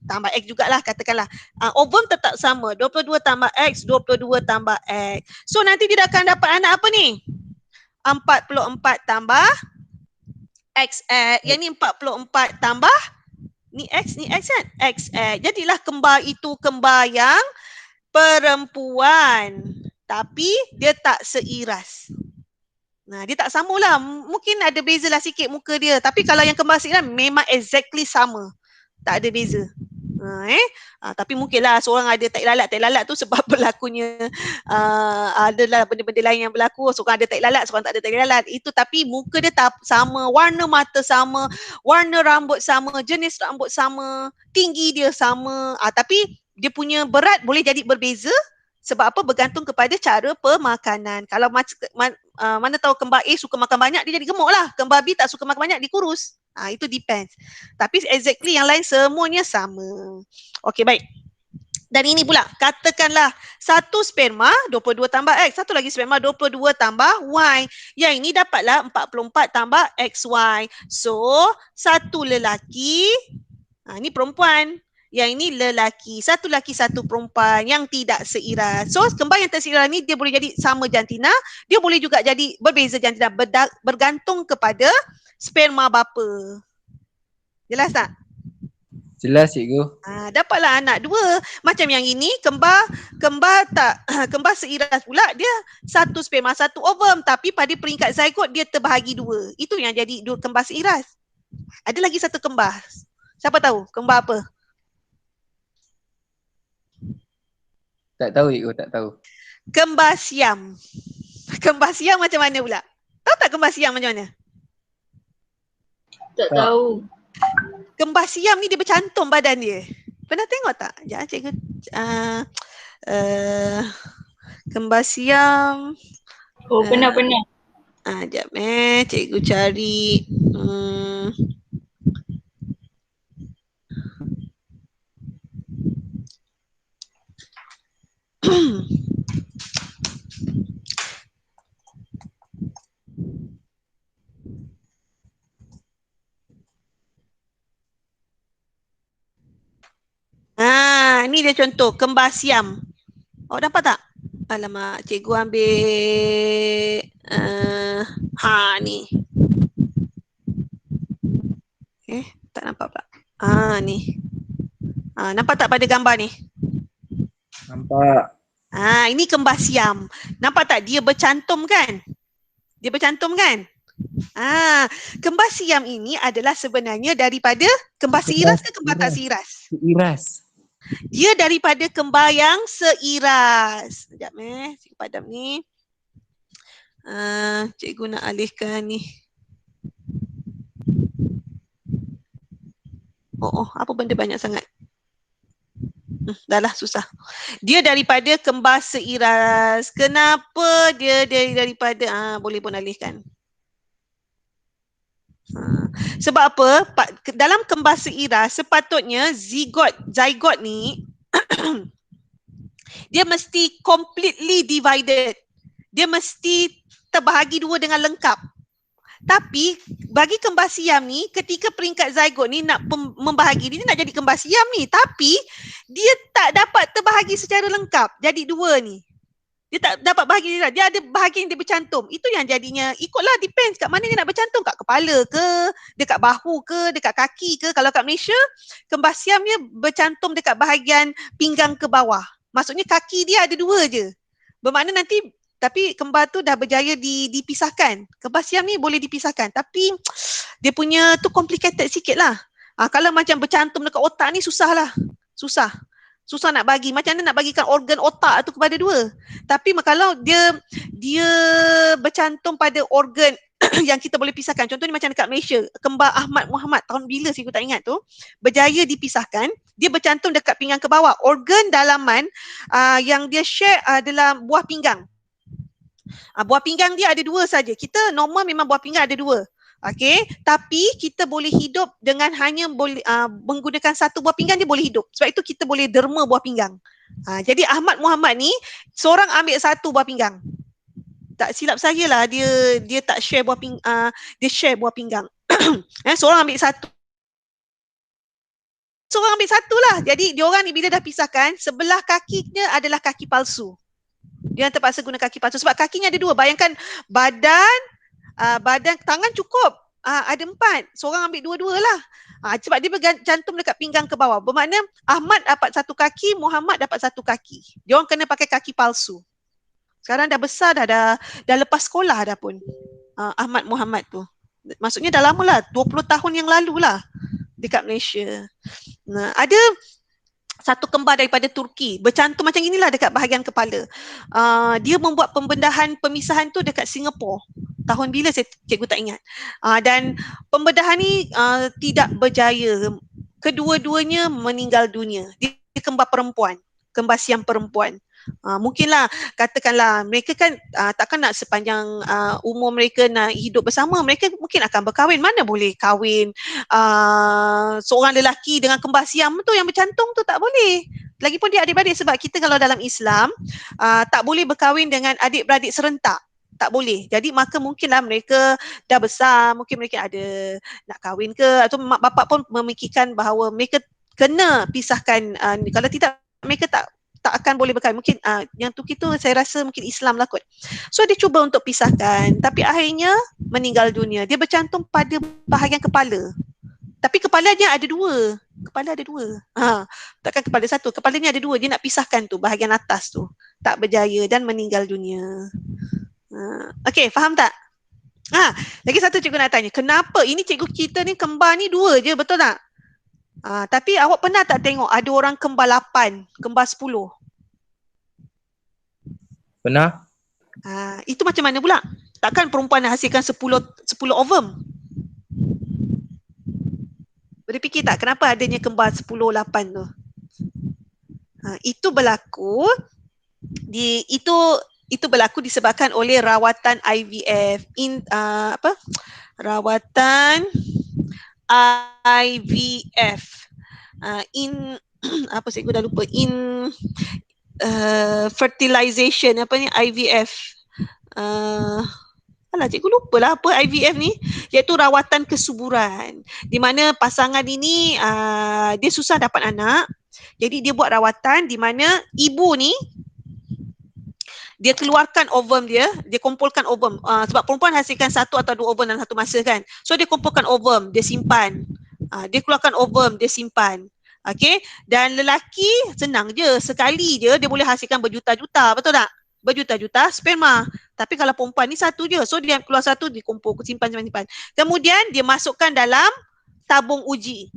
tambah X jugalah katakanlah. Ovum tetap sama, 22 tambah X, 22 tambah X. So nanti dia akan dapat anak apa ni? 44 tambah XX. Yang ni 44 tambah ni X kan? XX. Jadilah kembar itu kembar yang perempuan, tapi dia tak seiras. Dia tak samalah. Mungkin ada bezalah sikit muka dia. Tapi kalau yang kembar seiras memang exactly sama. Tak ada beza. Tapi mungkinlah seorang ada tak lalat tu sebab berlakunya adalah benda-benda lain yang berlaku. Seorang ada tak lalat, seorang tak ada tak lalat. Itu tapi muka dia tak sama, warna mata sama, warna rambut sama, jenis rambut sama, tinggi dia sama. Tapi dia punya berat boleh jadi berbeza sebab apa? Bergantung kepada cara pemakanan. Kalau mana tahu kembar A suka makan banyak, dia jadi gemuk lah. Kembar B tak suka makan banyak, dia kurus. Itu depends. Tapi exactly yang lain semuanya sama. Okey, baik. Dan ini pula, katakanlah satu sperma 22 tambah X, satu lagi sperma 22 tambah Y. Yang ini dapatlah 44 tambah XY. So, satu lelaki, ini perempuan. Yang ini lelaki, satu lelaki satu perempuan yang tidak seiras. So kembar yang tak seiras ni dia boleh jadi sama jantina, dia boleh juga jadi berbeza jantina, bergantung kepada sperma bapa. Jelas tak? Jelas cikgu. Dapatlah anak 2. Macam yang ini kembar seiras pula, dia satu sperma satu ovum tapi pada peringkat zygot dia terbahagi 2. Itu yang jadi 2 kembar seiras. Ada lagi satu kembar. Siapa tahu kembar apa? Tak tahu cikgu, tak tahu. Kembar siam. Kembar siam macam mana pula? Tahu tak kembar siam macam mana? Tak tahu. Kembar siam ni dia bercantum badan dia. Pernah tengok tak? Sekejap cikgu. Kembar siam. Pernah. Sekejap cikgu cari. Ni dia contoh kembar siam. Awak dapat tak? Alamak, cikgu ambil ni. Tak nampak pula. Ni. Nampak tak pada gambar ni? Nampak. Ini kembar siam. Nampak tak dia bercantum kan? Dia bercantum kan? Kembar siam ini adalah sebenarnya daripada kembar seiras ke kembar tak seiras? Seiras. Dia daripada kembar yang seiras. Sekejap cikgu padam ni. Cikgu nak alihkan ni. Apa benda banyak sangat? Dah lah, susah. Dia daripada kembar seiras. Kenapa dia daripada boleh pun alihkan. Sebab apa? Dalam kembar seiras sepatutnya zygote ni dia mesti completely divided. Dia mesti terbahagi dua dengan lengkap. Tapi bagi kembar siam ni, ketika peringkat zygote ni nak membahagi, dia nak jadi kembar siam ni, tapi dia tak dapat terbahagi secara lengkap. Jadi dua ni. Dia tak dapat bahagi dia ada bahagian dia bercantum. Itu yang jadinya ikutlah, depends kat mana dia nak bercantum, kat kepala ke, dekat bahu ke, dekat kaki ke. Kalau kat Malaysia, kembar siam dia bercantum dekat bahagian pinggang ke bawah. Maksudnya kaki dia ada dua je. Bermakna nanti, tapi kembar tu dah berjaya dipisahkan. Kembar siam ni boleh dipisahkan, tapi dia punya tu complicated sikit lah. Kalau macam bercantum dekat otak ni susah lah. Susah nak bagi. Macam mana nak bagikan organ otak tu kepada dua. Tapi kalau dia bercantum pada organ yang kita boleh pisahkan. Contohnya macam dekat Malaysia, kembar Ahmad Muhammad, tahun bila sih aku tak ingat tu, berjaya dipisahkan. Dia bercantum dekat pinggang ke bawah. Organ dalaman yang dia share adalah buah pinggang. Buah pinggang dia ada dua saja. Kita normal memang buah pinggang ada dua. Okey, tapi kita boleh hidup dengan hanya boleh menggunakan satu buah pinggang, dia boleh hidup. Sebab itu kita boleh derma buah pinggang. Jadi Ahmad Muhammad ni seorang ambil satu buah pinggang. Tak silap saya lah, dia tak share buah pinggang, dia share buah pinggang. Seorang ambil satu. Seorang ambil satu lah. Jadi diorang ni bila dah pisahkan, sebelah kakinya adalah kaki palsu. Dia terpaksa guna kaki palsu sebab kakinya ada dua. Bayangkan badan, tangan cukup. Ada 4. Seorang ambil dua-dua lah. Sebab dia bercantum dekat pinggang ke bawah. Bermakna Ahmad dapat satu kaki, Muhammad dapat satu kaki. Dia orang kena pakai kaki palsu. Sekarang dah besar dah lepas sekolah dah pun. Ahmad Muhammad tu. Maksudnya dah lama lah, 20 tahun yang lalu lah dekat Malaysia. Ada satu kembar daripada Turki, bercantum macam inilah dekat bahagian kepala. Dia membuat pembedahan pemisahan tu dekat Singapura. Tahun bila cikgu tak ingat. Dan pembedahan ni tidak berjaya. Kedua-duanya meninggal dunia. Dia kembar perempuan, kembar siam perempuan. Mungkinlah katakanlah mereka kan takkan nak sepanjang umur mereka nak hidup bersama, mereka mungkin akan berkahwin. Mana boleh kahwin seorang lelaki dengan kembar siam tu yang bercantum tu, tak boleh. Lagipun dia adik-beradik, sebab kita kalau dalam Islam tak boleh berkahwin dengan adik-beradik serentak. Tak boleh. Jadi maka mungkinlah mereka dah besar, mungkin mereka ada nak kahwin ke, atau mak bapak pun memikirkan bahawa mereka kena pisahkan. Kalau tidak mereka tak akan boleh berkahwin. Mungkin yang tu kita saya rasa mungkin Islam lah kot. So dia cuba untuk pisahkan, tapi akhirnya meninggal dunia. Dia bercantum pada bahagian kepala. Tapi kepalanya ada dua. Kepala ada dua. Takkan kepala satu. Kepalanya ada dua. Dia nak pisahkan tu bahagian atas tu. Tak berjaya dan meninggal dunia. Okey, faham tak? Lagi satu cikgu nak tanya. Kenapa ini cikgu kita ni kembar ni dua je, betul tak? Tapi awak pernah tak tengok ada orang kembar 8, kembar 10? Pernah? Itu macam mana pula? Takkan perempuan hasilkan 10 ovum? Boleh fikir tak kenapa adanya kembar 10, 8 tu? Itu berlaku itu berlaku disebabkan oleh rawatan IVF. Rawatan IVF. Apa saya dah lupa. Fertilization, apa ni IVF. Cikgu lupa lah apa IVF ni, iaitu rawatan kesuburan, di mana pasangan ini dia susah dapat anak. Jadi dia buat rawatan di mana ibu ni dia keluarkan ovum dia kumpulkan ovum. Sebab perempuan hasilkan 1 atau 2 ovum dalam satu masa kan. So dia kumpulkan ovum, dia simpan. Dia keluarkan ovum, dia simpan. Okey, dan lelaki senang je, sekali je dia boleh hasilkan berjuta-juta, betul tak? berjuta-juta sperma. Tapi kalau perempuan ni satu je. So dia keluar satu, dikumpul, simpan. Kemudian dia masukkan dalam tabung uji.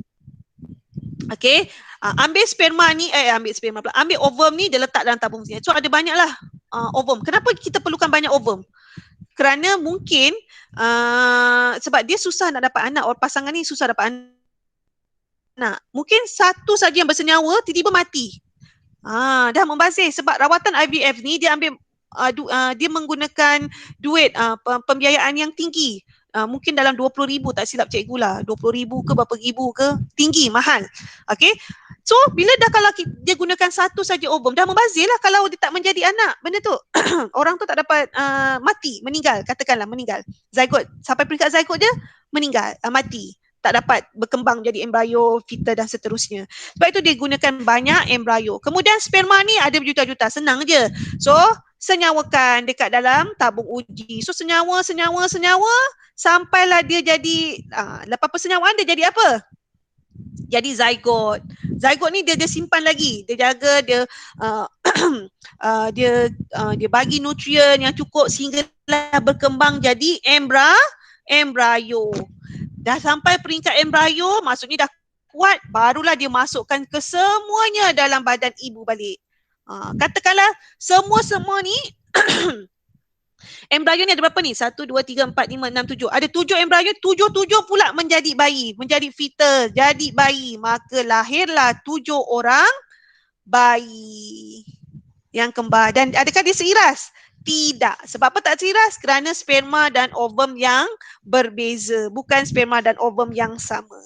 Okey, ambil sperma ni, ambil ovum ni, dia letak dalam tabung sini. So ada banyaklah ovum. Kenapa kita perlukan banyak ovum? Kerana mungkin sebab dia susah nak dapat anak, orang pasangan ni susah dapat anak. Mungkin satu saja yang bersenyawa tiba-tiba mati. Dah membazir sebab rawatan IVF ni dia ambil dia menggunakan duit pembiayaan yang tinggi. Mungkin dalam 20,000 tak silap cikgu lah. 20,000 ke berapa ribu ke, tinggi, mahal. Okay. So bila dah kalau dia gunakan satu saja ovum, dah membazir lah kalau dia tak menjadi anak. Benda tu orang tu tak dapat mati, meninggal, katakanlah meninggal. Zygote, sampai peringkat zygote dia meninggal, mati. Tak dapat berkembang jadi embrio, fita dan seterusnya. Sebab itu dia gunakan banyak embrio. Kemudian sperma ni ada berjuta-juta, senang je. So senyawakan dekat dalam tabung uji. So senyawa sampailah dia jadi, lepas persenyawaan dia jadi apa? Jadi zygote. Zygote ni dia simpan lagi, dia jaga, dia dia bagi nutrien yang cukup sehinggalah berkembang jadi embrio. Dah sampai peringkat embrio, maksudnya dah kuat, barulah dia masukkan ke semuanya dalam badan ibu balik. Katakanlah semua ni embrio ni ada berapa ni? 1, 2, 3, 4, 5, 6, 7. Ada 7 embrio, 7 pula menjadi bayi, menjadi fetus, jadi bayi. Maka lahirlah 7 orang bayi yang kembar. Dan adakah dia seiras? Tidak. Sebab apa tak seiras? Kerana sperma dan ovum yang berbeza. Bukan sperma dan ovum yang sama.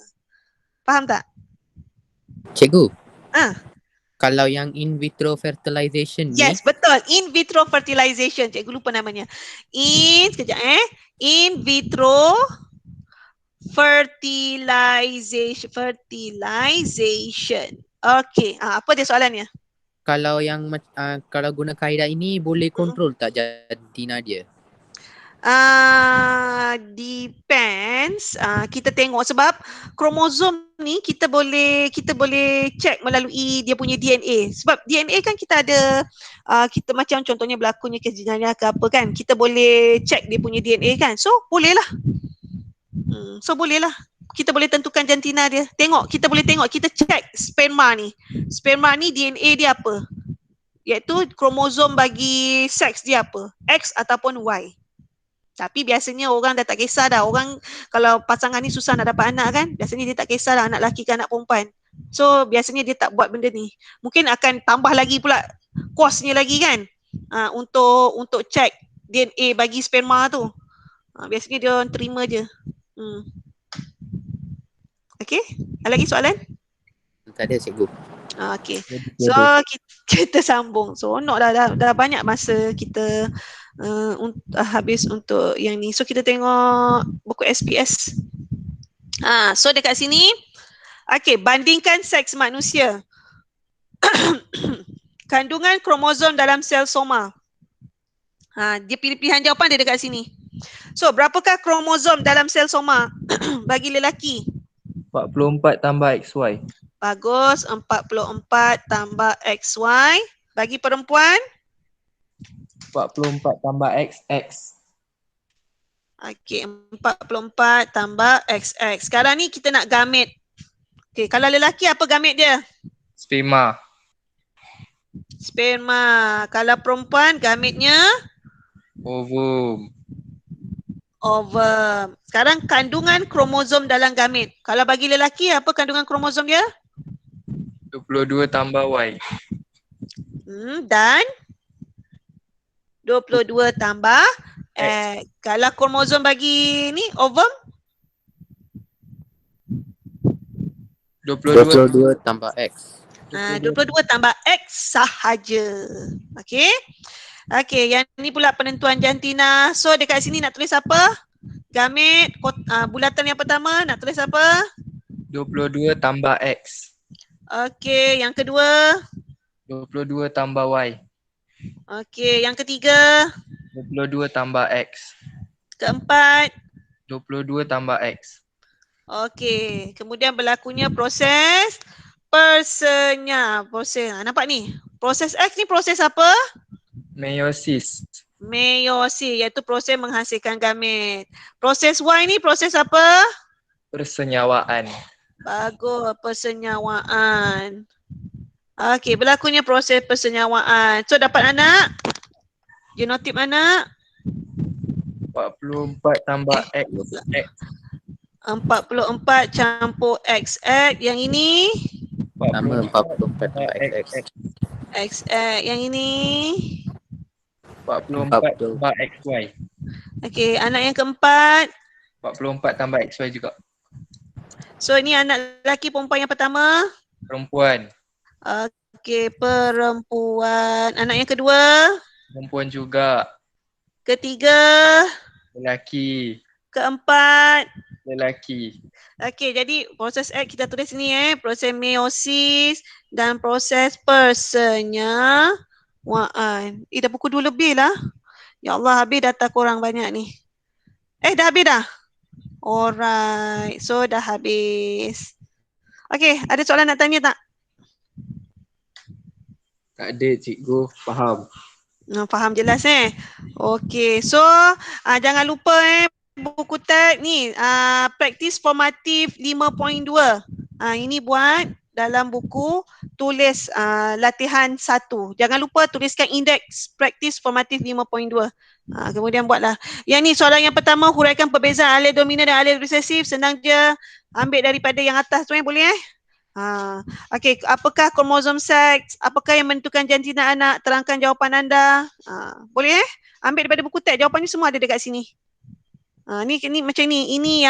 Faham tak? Cikgu. Kalau yang in vitro fertilization ni. Yes, betul. In vitro fertilization. Cikgu lupa namanya. In vitro fertilization. Okey. Apa dia soalannya? Kalau yang kalau guna kaedah ini boleh kontrol tak jantina dia? Depends. Kita tengok sebab kromosom ni kita boleh check melalui dia punya DNA. Sebab DNA kan kita ada kita macam contohnya berlakunya kejenayah ke apa kan, kita boleh check dia punya DNA kan. So bolehlah. Kita boleh tentukan jantina dia. Kita boleh tengok, kita check sperma ni. Sperma ni DNA dia apa? Iaitu kromosom bagi seks dia apa? X ataupun Y. Tapi biasanya orang dah tak kisah dah. Orang kalau pasangan ni susah nak dapat anak kan, biasanya dia tak kisah lah anak lelaki ke anak perempuan. So biasanya dia tak buat benda ni. Mungkin akan tambah lagi pula kosnya lagi kan, untuk check DNA bagi sperma tu. Biasanya dia orang terima je. Okay, ada lagi soalan? Tak ada cikgu. Okay, so kita sambung. So dah banyak masa kita habis untuk yang ni. So kita tengok buku SPS. So dekat sini, okay, bandingkan seks manusia. Kandungan kromosom dalam sel soma. Dia pilihan jawapan dia dekat sini. So berapakah kromosom dalam sel soma bagi lelaki? 44 tambah XY. Bagus, 44 tambah XY. Bagi perempuan? 44 tambah XX. Okey, 44 tambah XX. Sekarang ni kita nak gamit. Okey, kalau lelaki apa gamit dia? Sperma. Kalau perempuan gamitnya? Ovum. Sekarang kandungan kromosom dalam gamit. Kalau bagi lelaki apa kandungan kromosom dia? 22 tambah Y. Dan 22 tambah X. Kalau kromosom bagi ni ovum? 22 tambah X. 22 tambah X sahaja. Okey. Okey, yang ni pula penentuan jantina. So dekat sini nak tulis apa? Gamit bulatan yang pertama nak tulis apa? 22 tambah X. Okey, yang kedua? 22 tambah Y. Okey, yang ketiga? 22 tambah X. Keempat? 22 tambah X. Okey, kemudian berlakunya proses nampak ni? Proses X ni proses apa? Meiosis. Meiosis iaitu proses menghasilkan gamet. Proses Y ni proses apa? Persenyawaan. Bagus, persenyawaan. Okey, berlakunya proses persenyawaan. So dapat anak? Genotip anak? 44 tambah X. 44 campur XX. Yang ini? Sama 44 tambah XX. XX. Yang ini? 44 tambah XY. Okey, anak yang keempat. 44 tambah XY juga. So ini anak lelaki perempuan yang pertama. Perempuan. Okey, perempuan. Anak yang kedua. Perempuan juga. Ketiga. Lelaki. Keempat. Lelaki. Okey, jadi proses X kita tulis ni proses meiosis dan proses persenyawaan. Dah pukul 2 lebih lah. Ya Allah, habis data korang banyak ni. Dah habis dah? Alright, so dah habis. Okey, ada soalan nak tanya tak? Tak ada cikgu, faham. Faham jelas Okey, so jangan lupa buku teks ni praktis formatif 5.2. Ini buat dalam buku tulis latihan 1. Jangan lupa tuliskan indeks praktis formatif 5.2. Kemudian buatlah. Yang ni soalan yang pertama, huraikan perbezaan alel dominan dan alel resesif. Senang je, ambil daripada yang atas tu boleh Okey, apakah kromosom seks? Apakah yang menentukan jantina anak? Terangkan jawapan anda. Boleh ambil daripada buku teks. Jawapannya semua ada dekat sini. Ni macam ni. Ini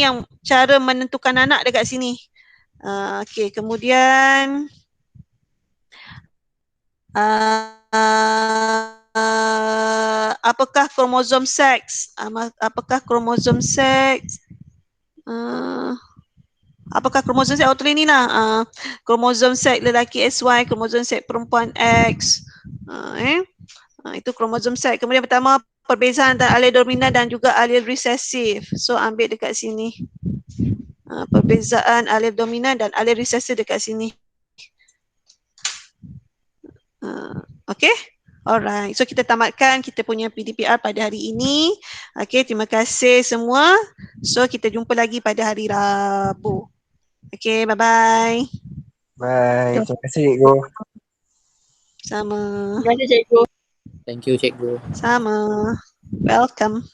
yang cara menentukan anak dekat sini. Okey, kemudian apakah kromosom seks? Apakah kromosom seks? Apakah kromosom seks? Tulis ni lah. Kromosom seks lelaki XY, kromosom seks perempuan X. Itu kromosom seks. Kemudian pertama, perbezaan antara alel dominan dan juga alel resesif. So ambil dekat sini. Perbezaan alel dominan dan alel resesif dekat sini. Okay. Alright. So kita tamatkan kita punya PDPR pada hari ini. Okay. Terima kasih semua. So kita jumpa lagi pada hari Rabu. Okay. Bye-bye. Bye. Terima kasih cikgu. Sama. Terima kasih cikgu. Thank you cikgu. Sama. Welcome.